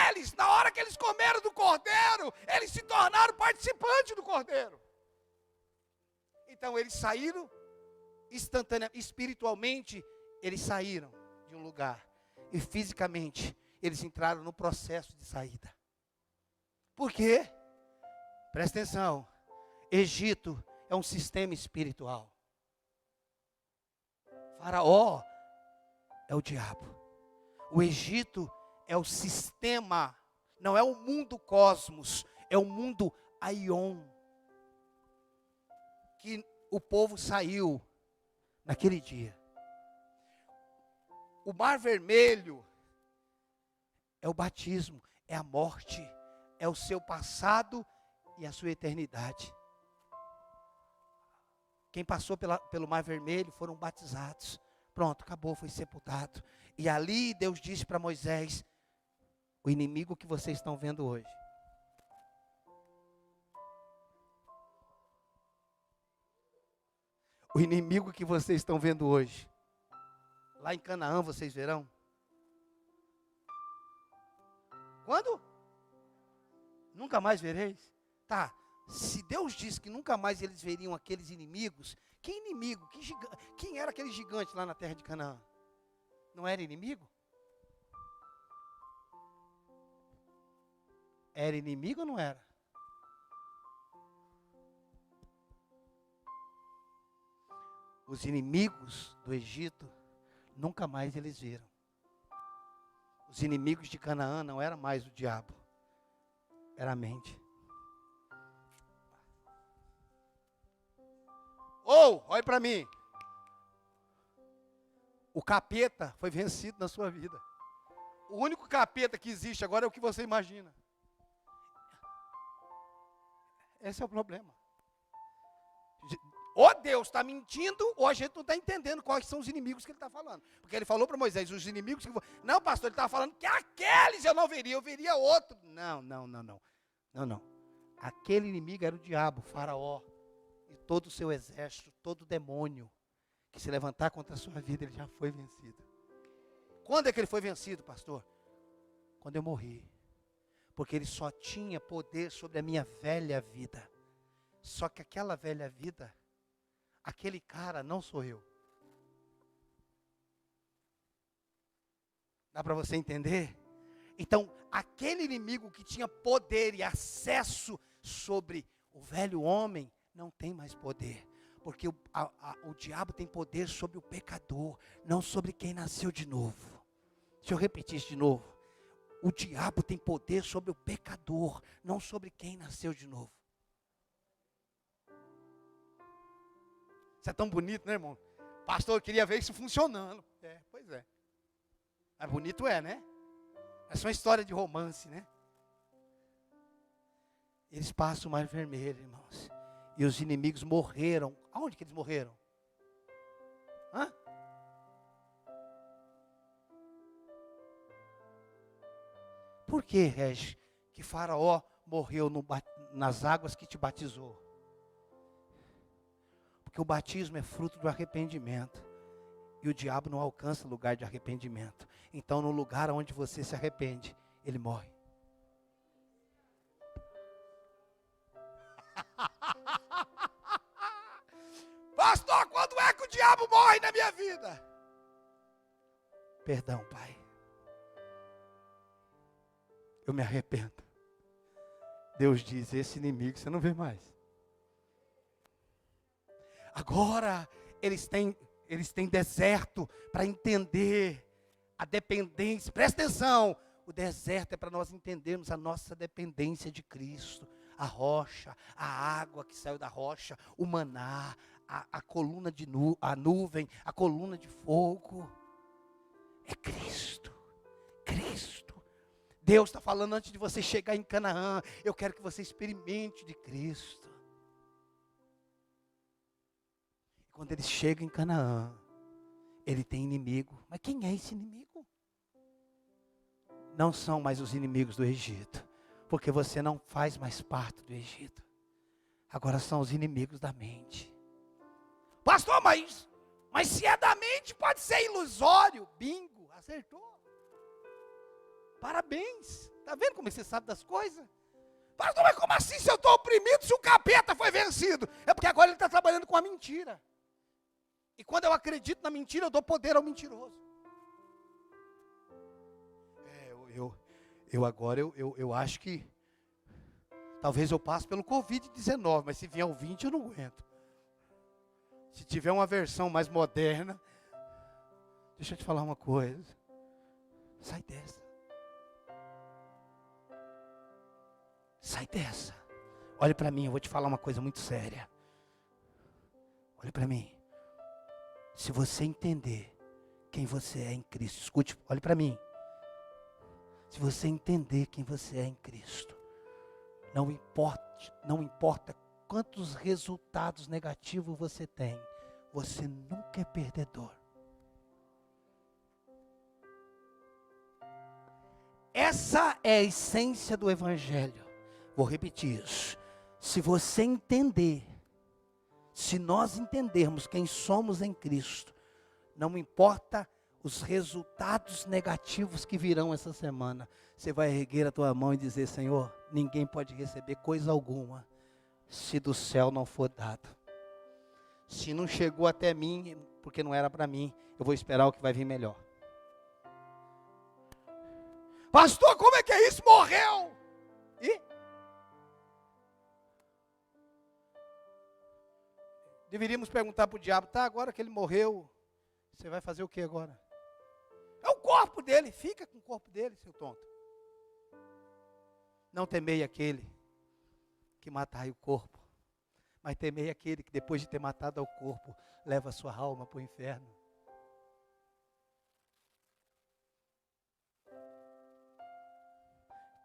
Eles, na hora que eles comeram do cordeiro, eles se tornaram participantes do cordeiro. Então eles saíram instantaneamente, espiritualmente, eles saíram de um lugar. E fisicamente, eles entraram no processo de saída. Por quê? Presta atenção. Egito é um sistema espiritual. Faraó é o diabo. O Egito é o sistema, não é o mundo cosmos, é o mundo Aion. Que o povo saiu naquele dia. O Mar Vermelho é o batismo, é a morte, é o seu passado e a sua eternidade. Quem passou pelo Mar Vermelho foram batizados. Pronto, acabou, foi sepultado. E ali Deus disse para Moisés: o inimigo que vocês estão vendo hoje O inimigo que vocês estão vendo hoje, lá em Canaã vocês verão. Quando? Nunca mais vereis. Tá, se Deus disse que nunca mais eles veriam aqueles inimigos, que inimigo? Quem era aquele gigante lá na terra de Canaã? Não era inimigo? Era inimigo ou não era? Os inimigos do Egito, nunca mais eles viram. Os inimigos de Canaã não era mais o diabo, era a mente. Olhe para mim. O capeta foi vencido na sua vida. O único capeta que existe agora é o que você imagina. Esse é o problema. Ou Deus está mentindo, ou a gente não está entendendo quais são os inimigos que ele está falando. Porque ele falou para Moisés, os inimigos que... Não, pastor, ele estava falando que aqueles eu não veria, eu veria outro. Não. Aquele inimigo era o diabo, o faraó. E todo o seu exército, todo demônio que se levantar contra a sua vida, ele já foi vencido. Quando é que ele foi vencido, pastor? Quando eu morri. Porque ele só tinha poder sobre a minha velha vida. Só que aquela velha vida, aquele cara não sou eu. Dá para você entender? Então, aquele inimigo que tinha poder e acesso sobre o velho homem, não tem mais poder. Porque o diabo tem poder sobre o pecador, não sobre quem nasceu de novo. Deixa eu repetir isso de novo. O diabo tem poder sobre o pecador, não sobre quem nasceu de novo. Isso é tão bonito, né, irmão? Pastor, eu queria ver isso funcionando. Pois é. Mas bonito é, né? É só uma história de romance, né? Eles passam o mar vermelho, irmãos. E os inimigos morreram. Aonde que eles morreram? Hã? Por que, Regi, que Faraó morreu nas águas que te batizou? Porque o batismo é fruto do arrependimento. E o diabo não alcança lugar de arrependimento. Então, no lugar onde você se arrepende, ele morre. Pastor, quando é que o diabo morre na minha vida? Perdão, Pai. Eu me arrependo. Deus diz, esse inimigo você não vê mais. Agora, eles têm deserto para entender a dependência. Presta atenção, o deserto é para nós entendermos a nossa dependência de Cristo. A rocha, a água que saiu da rocha, o maná, a coluna a nuvem, a coluna de fogo. É Cristo, Cristo. Deus está falando antes de você chegar em Canaã, eu quero que você experimente de Cristo. Quando ele chega em Canaã, ele tem inimigo. Mas quem é esse inimigo? Não são mais os inimigos do Egito, porque você não faz mais parte do Egito. Agora são os inimigos da mente. Pastor, mas se é da mente, pode ser ilusório. Bingo, acertou. Parabéns. Está vendo como você sabe das coisas? Pastor, mas como assim se eu estou oprimido, se o capeta foi vencido? É porque agora ele está trabalhando com a mentira. E quando eu acredito na mentira, eu dou poder ao mentiroso. Eu acho que talvez eu passe pelo Covid-19, mas se vier o 20 eu não aguento. Se tiver uma versão mais moderna, deixa eu te falar uma coisa. Sai dessa. Sai dessa. Olhe para mim, eu vou te falar uma coisa muito séria. Olhe para mim. Se você entender quem você é em Cristo, escute, olhe para mim. Se você entender quem você é em Cristo, não importa quantos resultados negativos você tem, você nunca é perdedor. Essa é a essência do Evangelho. Vou repetir isso. Se você entender Se nós entendermos quem somos em Cristo, não importa os resultados negativos que virão essa semana, você vai erguer a tua mão e dizer: Senhor, ninguém pode receber coisa alguma se do céu não for dado. Se não chegou até mim, porque não era para mim, eu vou esperar o que vai vir melhor. Pastor, como é que é isso? Morreu! E? Deveríamos perguntar para o diabo: tá, agora que ele morreu, você vai fazer o que agora? É o corpo dele, fica com o corpo dele, seu tonto. Não temei aquele que matai o corpo, mas temei aquele que depois de ter matado o corpo, leva a sua alma para o inferno.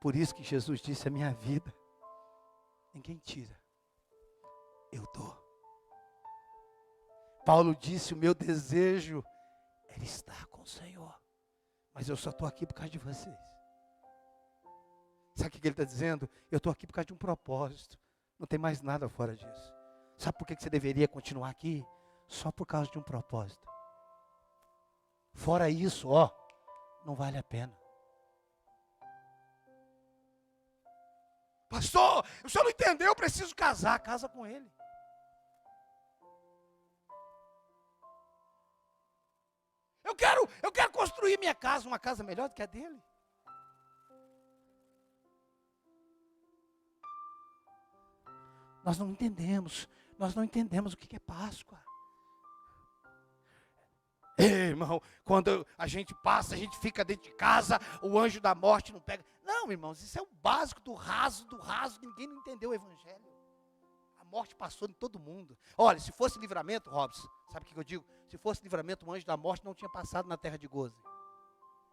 Por isso que Jesus disse: a minha vida ninguém tira, eu dou. Paulo disse: o meu desejo era estar com o Senhor, mas eu só estou aqui por causa de vocês. Sabe o que ele está dizendo? Eu estou aqui por causa de um propósito, não tem mais nada fora disso. Sabe por que você deveria continuar aqui? Só por causa de um propósito. Fora isso, não vale a pena. Pastor, o senhor não entendeu, eu preciso casar. Casa com ele. Eu quero construir minha casa, uma casa melhor do que a dele. Nós não entendemos o que é Páscoa. Ei, irmão, quando a gente passa, a gente fica dentro de casa, o anjo da morte não pega. Não, irmãos, isso é o básico do raso, ninguém não entendeu o evangelho. A morte passou em todo mundo. Olha, se fosse livramento, Robson, sabe o que eu digo? Se fosse livramento, o anjo da morte não tinha passado na terra de Goze.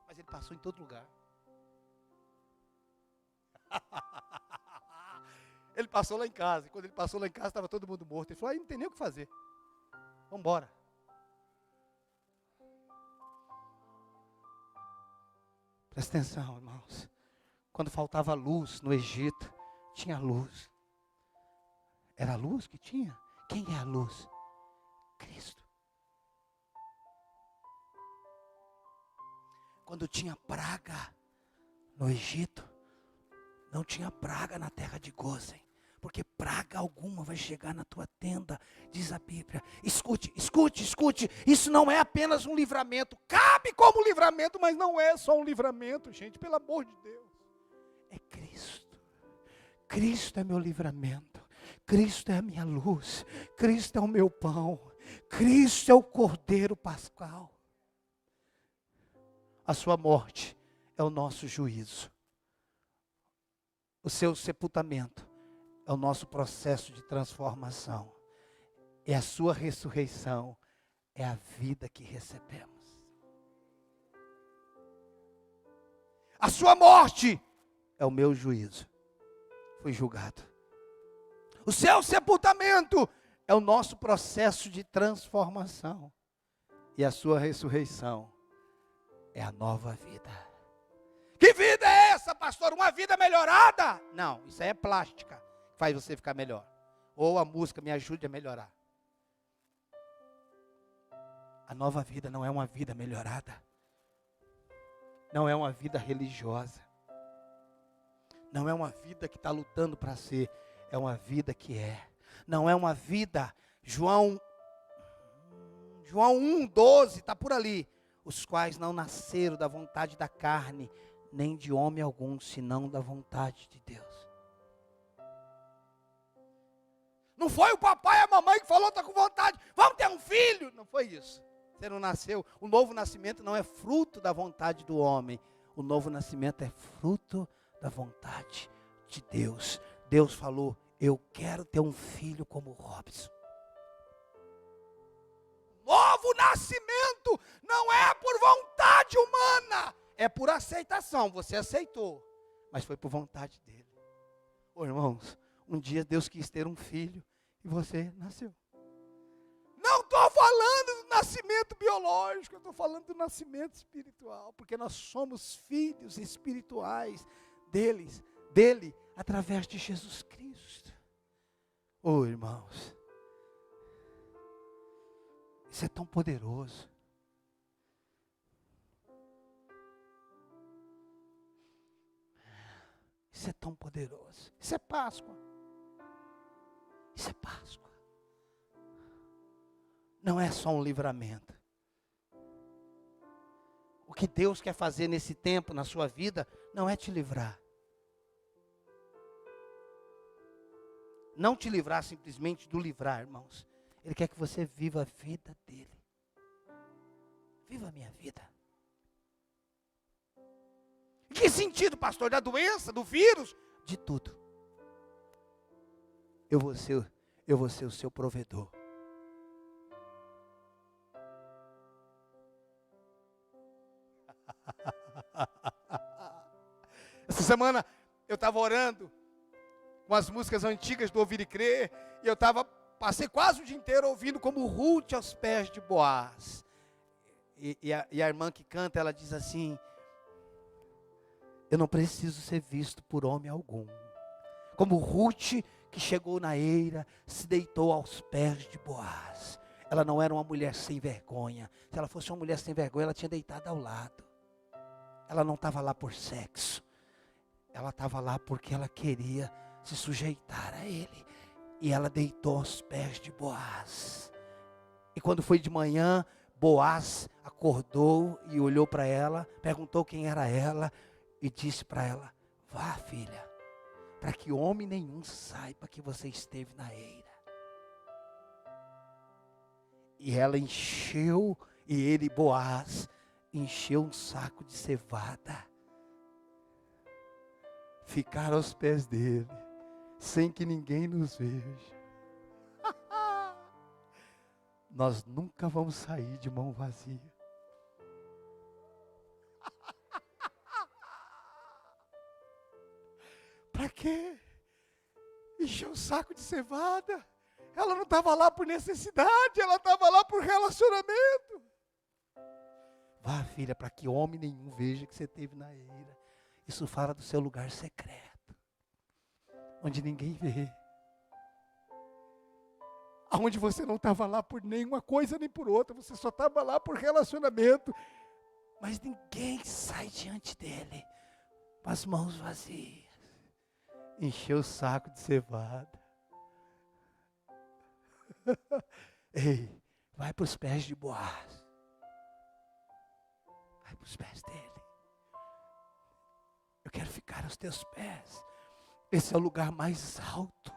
Mas ele passou em todo lugar. Ele passou lá em casa. E quando ele passou lá em casa, estava todo mundo morto. Ele falou: não tem nem o que fazer. Vamos embora. Presta atenção, irmãos. Quando faltava luz no Egito, tinha luz. Era a luz que tinha? Quem é a luz? Cristo. Quando tinha praga no Egito, não tinha praga na terra de Gozen, porque praga alguma vai chegar na tua tenda, diz a Bíblia. Escute, isso não é apenas um livramento, cabe como livramento, mas não é só um livramento, gente, pelo amor de Deus. É Cristo. Cristo é meu livramento, Cristo é a minha luz, Cristo é o meu pão, Cristo é o Cordeiro Pascal. A sua morte é o nosso juízo. O seu sepultamento é o nosso processo de transformação. E a sua ressurreição é a vida que recebemos. A sua morte é o meu juízo. Fui julgado. O seu sepultamento é o nosso processo de transformação. E a sua ressurreição é a nova vida. Que vida é essa, pastor? Uma vida melhorada? Não, isso aí é plástica, que faz você ficar melhor. Ou a música me ajude a melhorar. A nova vida não é uma vida melhorada. Não é uma vida religiosa. Não é uma vida que está lutando para ser. É uma vida que é. Não é uma vida, João 1:12, está por ali. Os quais não nasceram da vontade da carne, nem de homem algum, senão da vontade de Deus. Não foi o papai e a mamãe que falou: está com vontade, vamos ter um filho. Não foi isso. Você não nasceu. O novo nascimento não é fruto da vontade do homem. O novo nascimento é fruto da vontade de Deus. Deus falou: eu quero ter um filho como o Robson. Novo nascimento não é por vontade humana, é por aceitação. Você aceitou, mas foi por vontade dele. Ô irmãos, um dia Deus quis ter um filho e você nasceu. Não estou falando do nascimento biológico, eu estou falando do nascimento espiritual, porque nós somos filhos espirituais dele, através de Jesus Cristo. Ô irmãos, Isso é tão poderoso. Isso é tão poderoso. Isso é Páscoa. Isso é Páscoa. Não é só um livramento. O que Deus quer fazer nesse tempo, na sua vida, não é te livrar. Não te livrar simplesmente do livrar, irmãos. Ele quer que você viva a vida dele. Viva a minha vida. Em que sentido, pastor? Da doença, do vírus? De tudo. Eu vou ser o seu provedor. Essa semana eu estava orando com as músicas antigas do Ouvir e Crer, e eu passei quase o dia inteiro ouvindo como Ruth aos pés de Boaz. E a irmã que canta, ela diz assim: eu não preciso ser visto por homem algum. Como Ruth, que chegou na eira, se deitou aos pés de Boaz. Ela não era uma mulher sem vergonha. Se ela fosse uma mulher sem vergonha, ela tinha deitado ao lado. Ela não estava lá por sexo. Ela estava lá porque ela queria se sujeitar a ele. E ela deitou aos pés de Boaz. E quando foi de manhã, Boaz acordou e olhou para ela, perguntou quem era ela e disse para ela: vá, filha, para que homem nenhum saiba que você esteve na eira. E ela encheu, e ele, Boaz, encheu um saco de cevada. Ficaram aos pés dele, sem que ninguém nos veja. Nós nunca vamos sair de mão vazia. Para quê? Encher um saco de cevada. Ela não estava lá por necessidade, ela estava lá por relacionamento. Vá, filha, para que homem nenhum veja que você esteve na eira. Isso fala do seu lugar secreto, onde ninguém vê. Onde você não estava lá por nenhuma coisa nem por outra, você só estava lá por relacionamento. Mas ninguém sai diante dele com as mãos vazias. Encheu o saco de cevada. Ei, vai para os pés de Boaz. Vai para os pés dele. Eu quero ficar aos teus pés. Esse é o lugar mais alto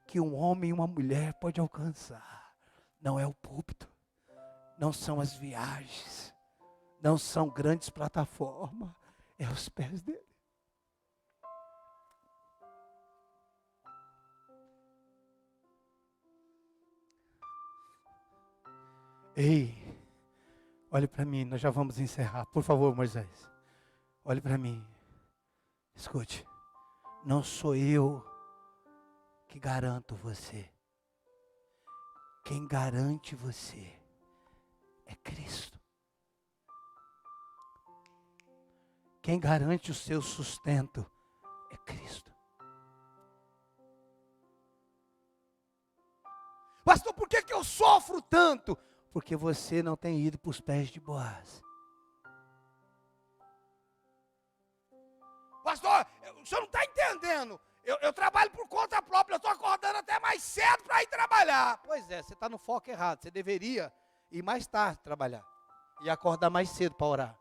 que um homem e uma mulher pode alcançar. Não é o púlpito, não são as viagens, não são grandes plataformas, é aos pés dele. Ei, olhe para mim, nós já vamos encerrar. Por favor, Moisés, olhe para mim. Escute, não sou eu que garanto você. Quem garante você é Cristo. Quem garante o seu sustento é Cristo. Pastor, por que eu sofro tanto? Porque você não tem ido para os pés de Boaz. Pastor, o senhor não está entendendo. Eu trabalho por conta própria, eu estou acordando até mais cedo para ir trabalhar. Pois é, você está no foco errado. Você deveria ir mais tarde trabalhar e acordar mais cedo para orar.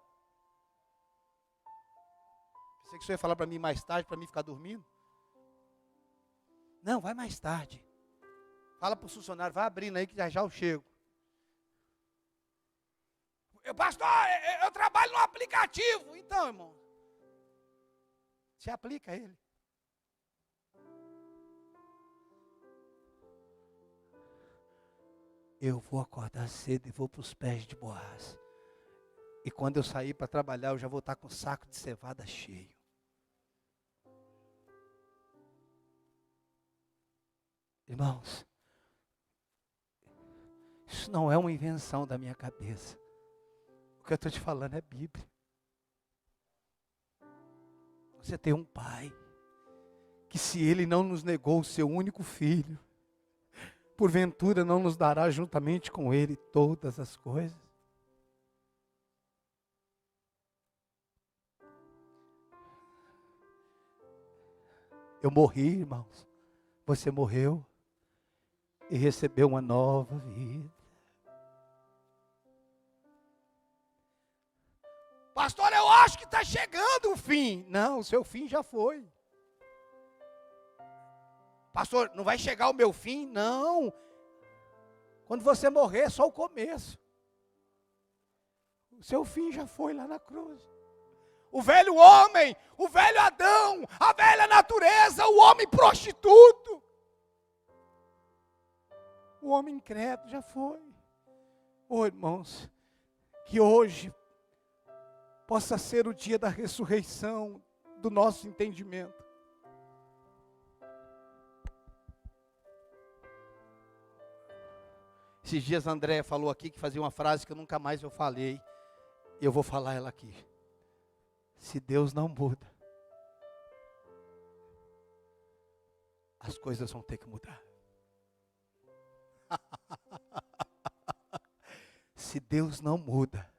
Pensei que o senhor ia falar para mim mais tarde, para mim ficar dormindo. Não, vai mais tarde. Fala para o funcionário, vai abrindo aí que já eu chego. Pastor, eu trabalho no aplicativo. Então, irmão, se aplica a ele. Eu vou acordar cedo e vou para os pés de Boaz. E quando eu sair para trabalhar, eu já vou estar com o saco de cevada cheio. Irmãos, isso não é uma invenção da minha cabeça. O que eu estou te falando é Bíblia. Você tem um pai, que se ele não nos negou o seu único filho, porventura não nos dará juntamente com Ele todas as coisas? Eu morri, irmãos. Você morreu e recebeu uma nova vida. Pastor, eu acho que está chegando o fim. Não, o seu fim já foi. Pastor, não vai chegar o meu fim? Não. Quando você morrer, é só o começo. O seu fim já foi lá na cruz. O velho homem, o velho Adão, a velha natureza, o homem prostituto, o homem incrédulo já foi. Oh, irmãos, que hoje possa ser o dia da ressurreição do nosso entendimento. Esses dias a Andréia falou aqui que fazia uma frase que eu nunca mais falei, e eu vou falar ela aqui. Se Deus não muda, as coisas vão ter que mudar. Se Deus não muda,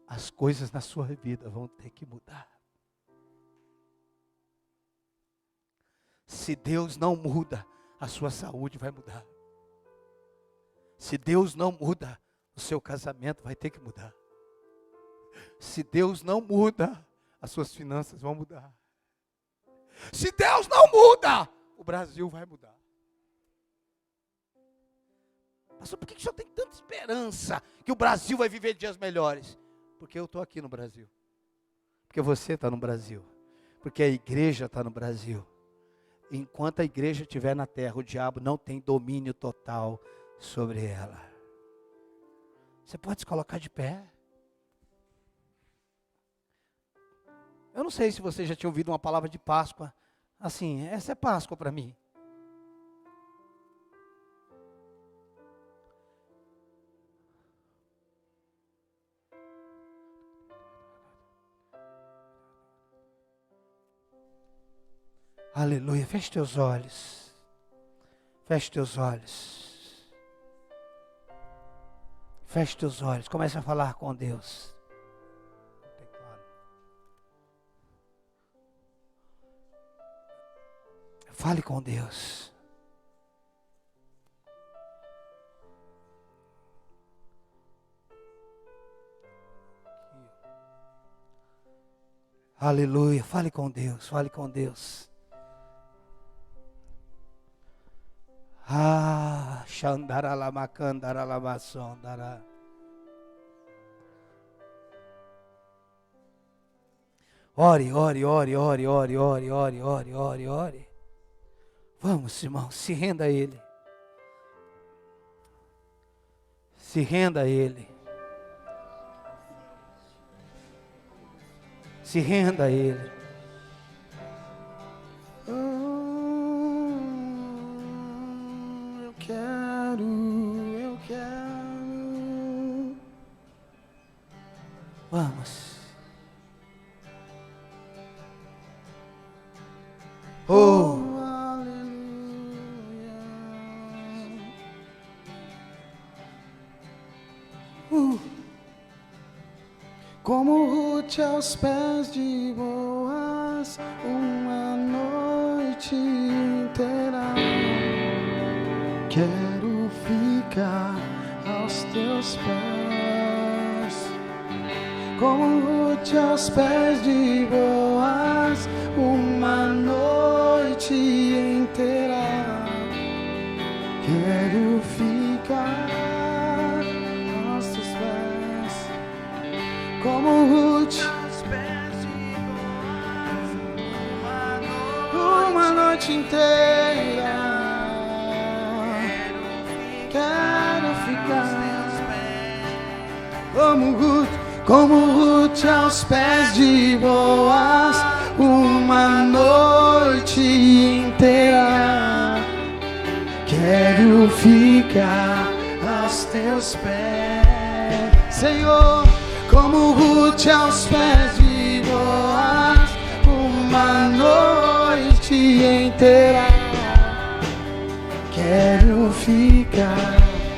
as coisas na sua vida vão ter que mudar. Se Deus não muda, a sua saúde vai mudar. Se Deus não muda, o seu casamento vai ter que mudar. Se Deus não muda, as suas finanças vão mudar. Se Deus não muda, o Brasil vai mudar. Pastor, por que o senhor tem tanta esperança que o Brasil vai viver dias melhores? Porque eu estou aqui no Brasil. Porque você está no Brasil. Porque a igreja está no Brasil. Enquanto a igreja estiver na terra, o diabo não tem domínio total sobre ela. Você pode se colocar de pé. Eu não sei se você já tinha ouvido uma palavra de Páscoa. Assim, essa é Páscoa para mim. Aleluia. Feche teus olhos. Feche teus olhos. Feche teus olhos. Comece a falar com Deus. Fale com Deus. Aleluia. Fale com Deus. Fale com Deus. Ah, Xandaralamacandaralamassondara. Ore, ore, ore, ore, ore, ore, ore, ore, ore, ore. Vamos, irmão, se renda a Ele. Se renda a Ele. Se renda a Ele. Eu quero. Vamos. Oh. Como Ruth aos pés de Boaz, uma noite inteira. Quero ficar aos teus pés. Como Ruth aos pés de Boaz, uma noite inteira. Quero ficar aos teus pés. Como Ruth, uma noite inteira. Quero ficar como Ruth aos pés de Boaz, uma noite inteira. Quero ficar aos teus pés, Senhor. Como Ruth aos pés de Boaz, uma noite inteira. Quero ficar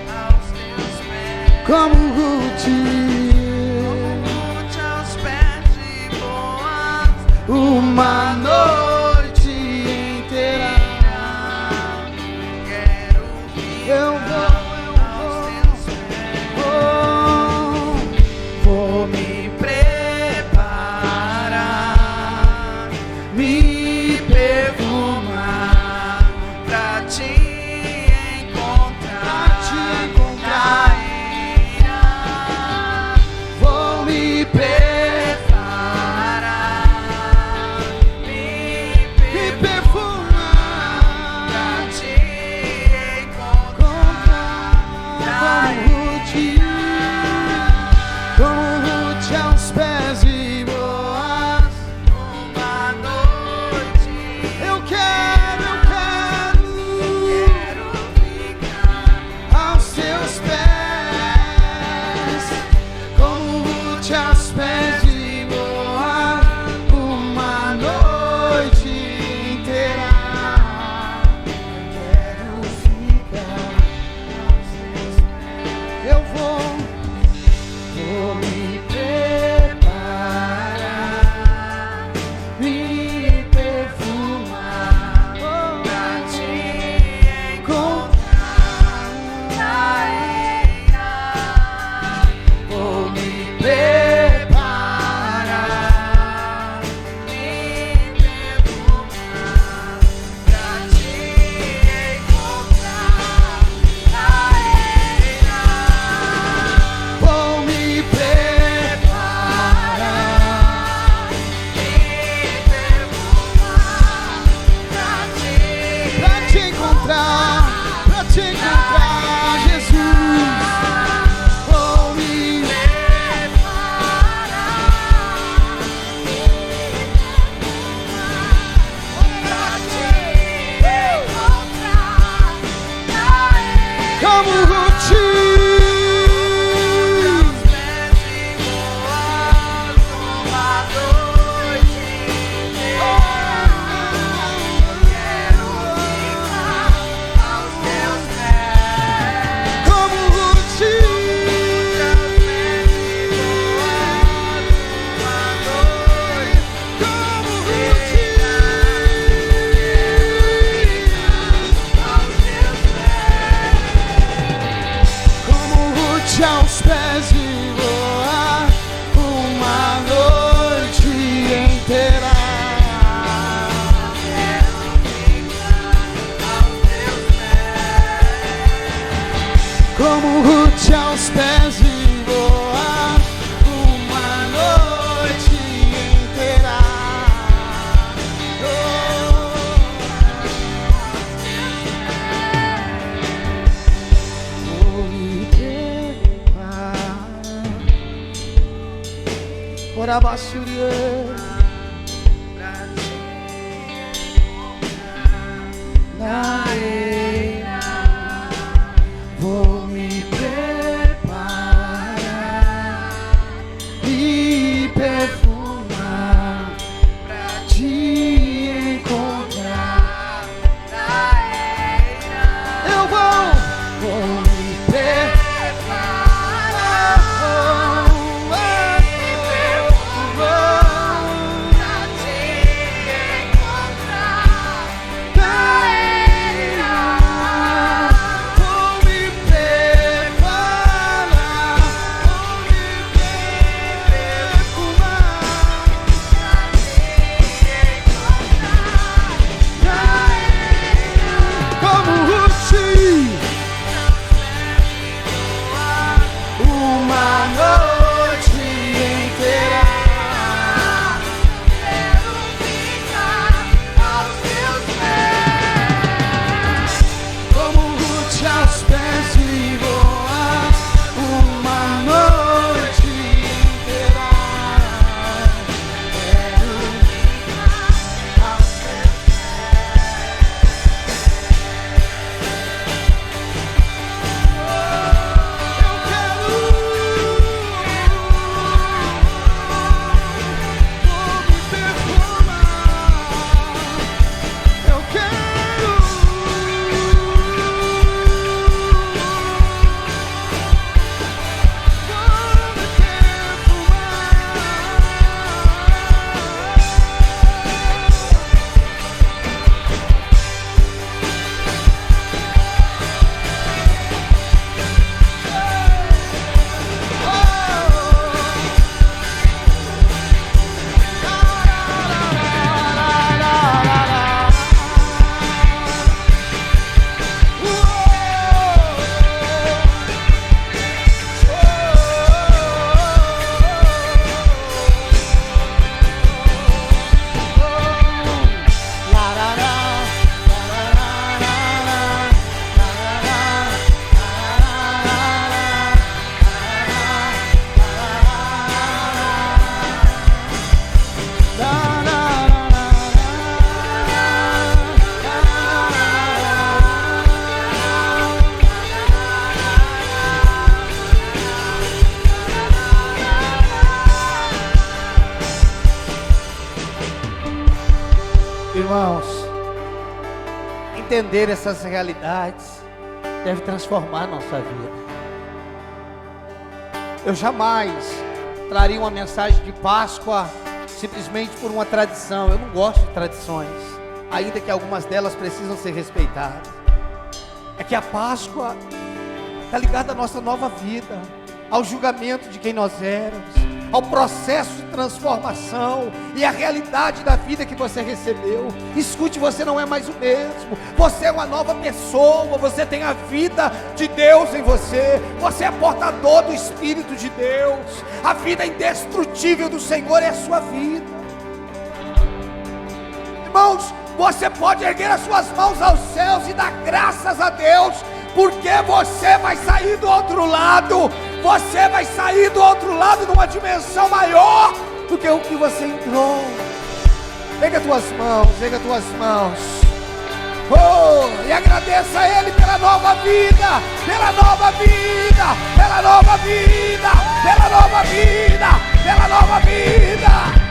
aos teus pés, como Ruth, aos pés de Boaz, uma noite inteira. quero ficar Eu aos teus pés, vou me preparar, me perfumar pra te encontrar, na ira. vou me Preparar, me perfumar pra te encontrar, na como Ruth aos pés de Boaz. uma noite. Eu quero Ficar aos teus pés, como Ruth aos pés de Boaz, uma noite inteira. Quero ficar aos teus pés. Eu vou me preparar, me perfumar pra te encontrar. na ira. Vou me preparar, Me perfumar pra te encontrar, na ira. vou me preparar, pra te encontrar, Jesus. Vou me como Ruth. Como Ruth. Como Ruth aos pés de Boaz, uma noite inteira. Como Ruth aos pés de Boaz, uma noite inteira. Vou me preparar. Ora basura na eira. Vou me preparar, me perfumar pra te encontrar. Eu vou me preparar, como Ruth. irmãos, entender essas realidades deve transformar a nossa vida. Eu jamais traria uma mensagem de Páscoa simplesmente por uma tradição. Eu não gosto de tradições, ainda que algumas delas precisam ser respeitadas. É que a Páscoa está ligada à nossa nova vida, ao julgamento de quem nós éramos, ao processo de transformação e à realidade da vida que você recebeu. Escute, você não é mais o mesmo, você é uma nova pessoa, você tem a vida de Deus em você, você é portador do Espírito de Deus, a vida indestrutível do Senhor é a sua vida. Irmãos, você pode erguer as suas mãos aos céus e dar graças a Deus, porque você vai sair do outro lado. Você vai sair do outro lado numa dimensão maior do que o que você entrou. Pega as tuas mãos, pega as tuas mãos. Oh, e agradeça a Ele pela nova vida, pela nova vida, pela nova vida, pela nova vida, pela nova vida.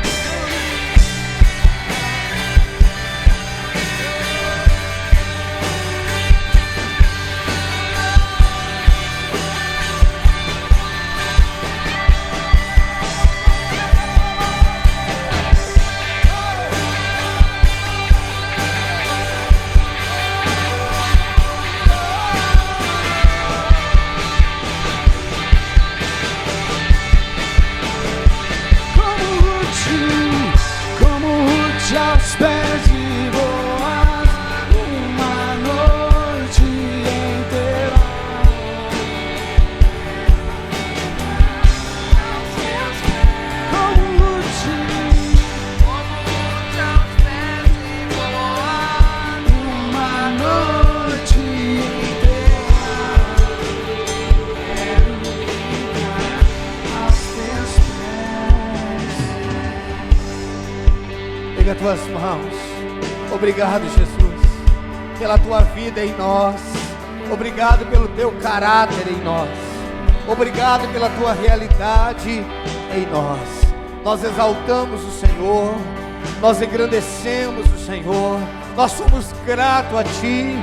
Aos pés de Boaz, uma noite inteira. Como Ruth aos pés de Boaz, uma noite inteira. Quero ficar aos teus pés. Pega as tuas mãos. Obrigado, Jesus, pela tua vida em nós. Obrigado pelo teu caráter em nós. Obrigado pela tua realidade em nós. Nós exaltamos o Senhor, nós engrandecemos o Senhor, nós somos gratos a Ti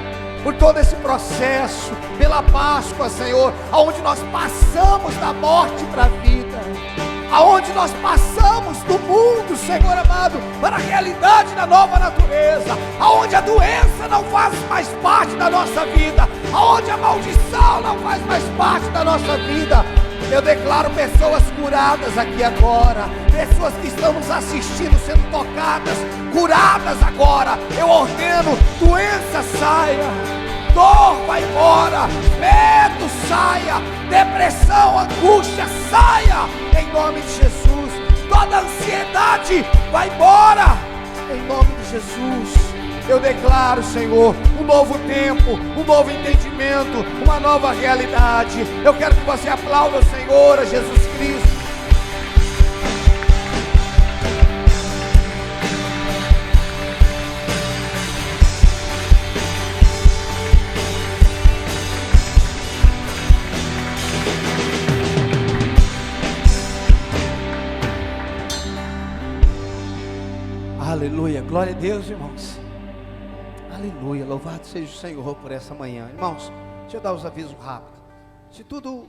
por todo esse processo, pela Páscoa, Senhor, aonde nós passamos da morte para a vida, aonde nós passamos do mundo, Senhor amado, para a realidade da nova natureza, aonde a doença não faz mais parte da nossa vida, aonde a maldição não faz mais parte da nossa vida. Eu declaro pessoas curadas aqui agora, pessoas que estão nos assistindo sendo tocadas, curadas agora. Eu ordeno, doença saia, dor vai embora, medo saia, depressão, angústia saia, em nome de Jesus. Toda ansiedade vai embora, em nome de Jesus. Eu declaro, Senhor, um novo tempo, um novo entendimento, uma nova realidade. Eu quero que você aplaude o Senhor, a Jesus Cristo. Aleluia, glória a Deus, irmãos. Aleluia, louvado seja o Senhor por essa manhã. Irmãos, deixa eu dar os avisos rápidos. Se tudo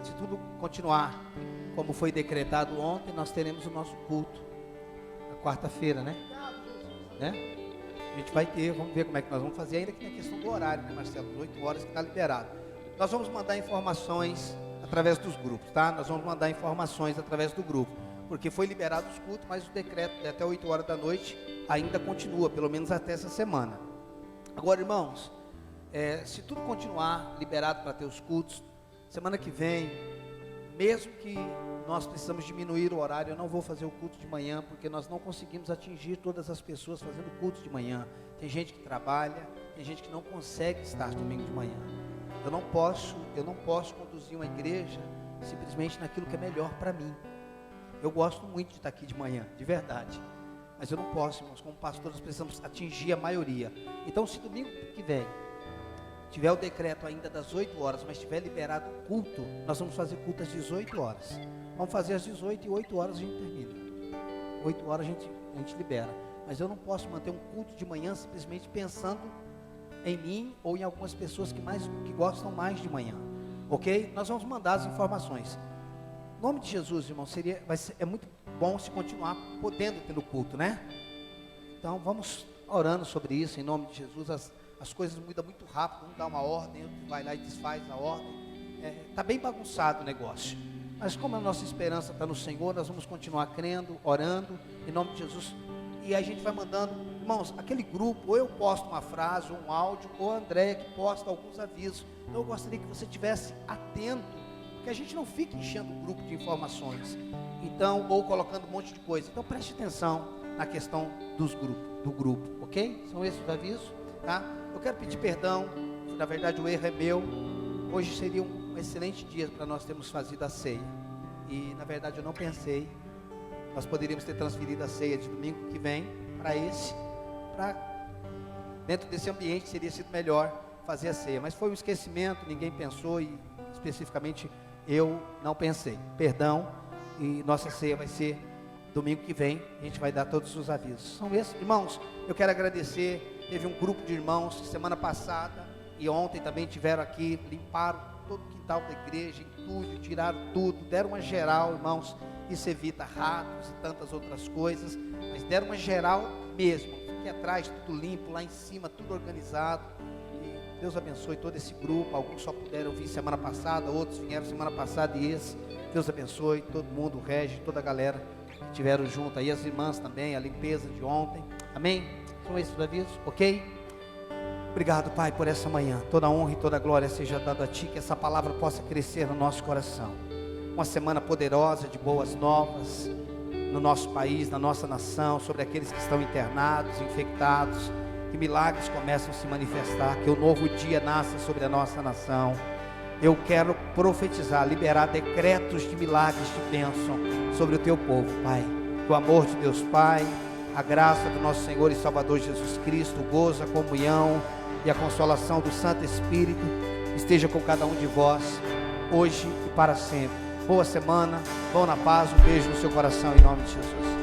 se tudo continuar como foi decretado ontem, nós teremos o nosso culto na quarta-feira, né? A gente vai ter, vamos ver como é que nós vamos fazer, ainda que tem a questão do horário, né, Marcelo? 8 horas que está liberado. Nós vamos mandar informações através dos grupos, tá? Nós vamos mandar informações através do grupo, porque foi liberado os cultos, mas o decreto de até 8 horas da noite ainda continua, pelo menos até essa semana. Agora, irmãos, se tudo continuar liberado para ter os cultos, semana que vem, mesmo que nós precisamos diminuir o horário, eu não vou fazer o culto de manhã, porque nós não conseguimos atingir todas as pessoas fazendo culto de manhã. Tem gente que trabalha, tem gente que não consegue estar domingo de manhã. Eu não posso conduzir uma igreja simplesmente naquilo que é melhor para mim. Eu gosto muito de estar aqui de manhã, de verdade. Mas eu não posso, irmãos, como pastores precisamos atingir a maioria. Então, se domingo que vem tiver o decreto ainda das 8 horas, mas tiver liberado o culto, nós vamos fazer culto às 18 horas. Vamos fazer às 18 e 8 horas a gente termina. 8 horas a gente libera. mas eu não posso manter um culto de manhã simplesmente pensando em mim ou em algumas pessoas que gostam mais de manhã, ok? Nós vamos mandar as informações. Em nome de Jesus, irmão, é muito bom se continuar podendo ter no culto, né? Então vamos orando sobre isso, em nome de Jesus. As coisas mudam muito rápido, um dá uma ordem, outro vai lá e desfaz a ordem. Está bem bagunçado o negócio, mas como a nossa esperança está no Senhor, nós vamos continuar crendo, orando, em nome de Jesus. E a gente vai mandando, irmãos, aquele grupo, ou eu posto uma frase, ou um áudio, ou a Andréia que posta alguns avisos. Então eu gostaria que você estivesse atento, porque a gente não fica enchendo o grupo de informações, então, ou colocando um monte de coisa. Então preste atenção na questão do grupo, ok? São esses os avisos, tá? Eu quero pedir perdão, se na verdade o erro é meu. Hoje seria um excelente dia para nós termos fazido a ceia, e na verdade eu não pensei. Nós poderíamos ter transferido a ceia de domingo que vem para dentro desse ambiente seria sido melhor fazer a ceia, mas foi um esquecimento, ninguém pensou, e especificamente eu não pensei, perdão, e nossa ceia vai ser domingo que vem, a gente vai dar todos os avisos. São esses, irmãos, eu quero agradecer, teve um grupo de irmãos que semana passada e ontem também tiveram aqui, limparam todo o quintal da igreja, entulho, tiraram tudo, deram uma geral, irmãos. Isso evita ratos e tantas outras coisas, mas deram uma geral mesmo. Aqui atrás tudo limpo, lá em cima tudo organizado. E Deus abençoe todo esse grupo. Alguns só puderam vir semana passada, outros vieram semana passada e esse. Deus abençoe todo mundo, o Regi, toda a galera que estiveram junto aí, as irmãs também, a limpeza de ontem. Amém? São esses os avisos, ok? Obrigado, Pai, por essa manhã. Toda honra e toda glória seja dada a Ti, que essa palavra possa crescer no nosso coração. Uma semana poderosa de boas novas no nosso país, na nossa nação, sobre aqueles que estão internados, infectados, que milagres começam a se manifestar, que o novo dia nasça sobre a nossa nação. Eu quero profetizar, liberar decretos de milagres, de bênção sobre o Teu povo, Pai. Que o amor de Deus Pai, a graça do nosso Senhor e Salvador Jesus Cristo, o gozo, a comunhão e a consolação do Santo Espírito esteja com cada um de vós, hoje e para sempre. Boa semana, vão na paz, um beijo no seu coração em nome de Jesus.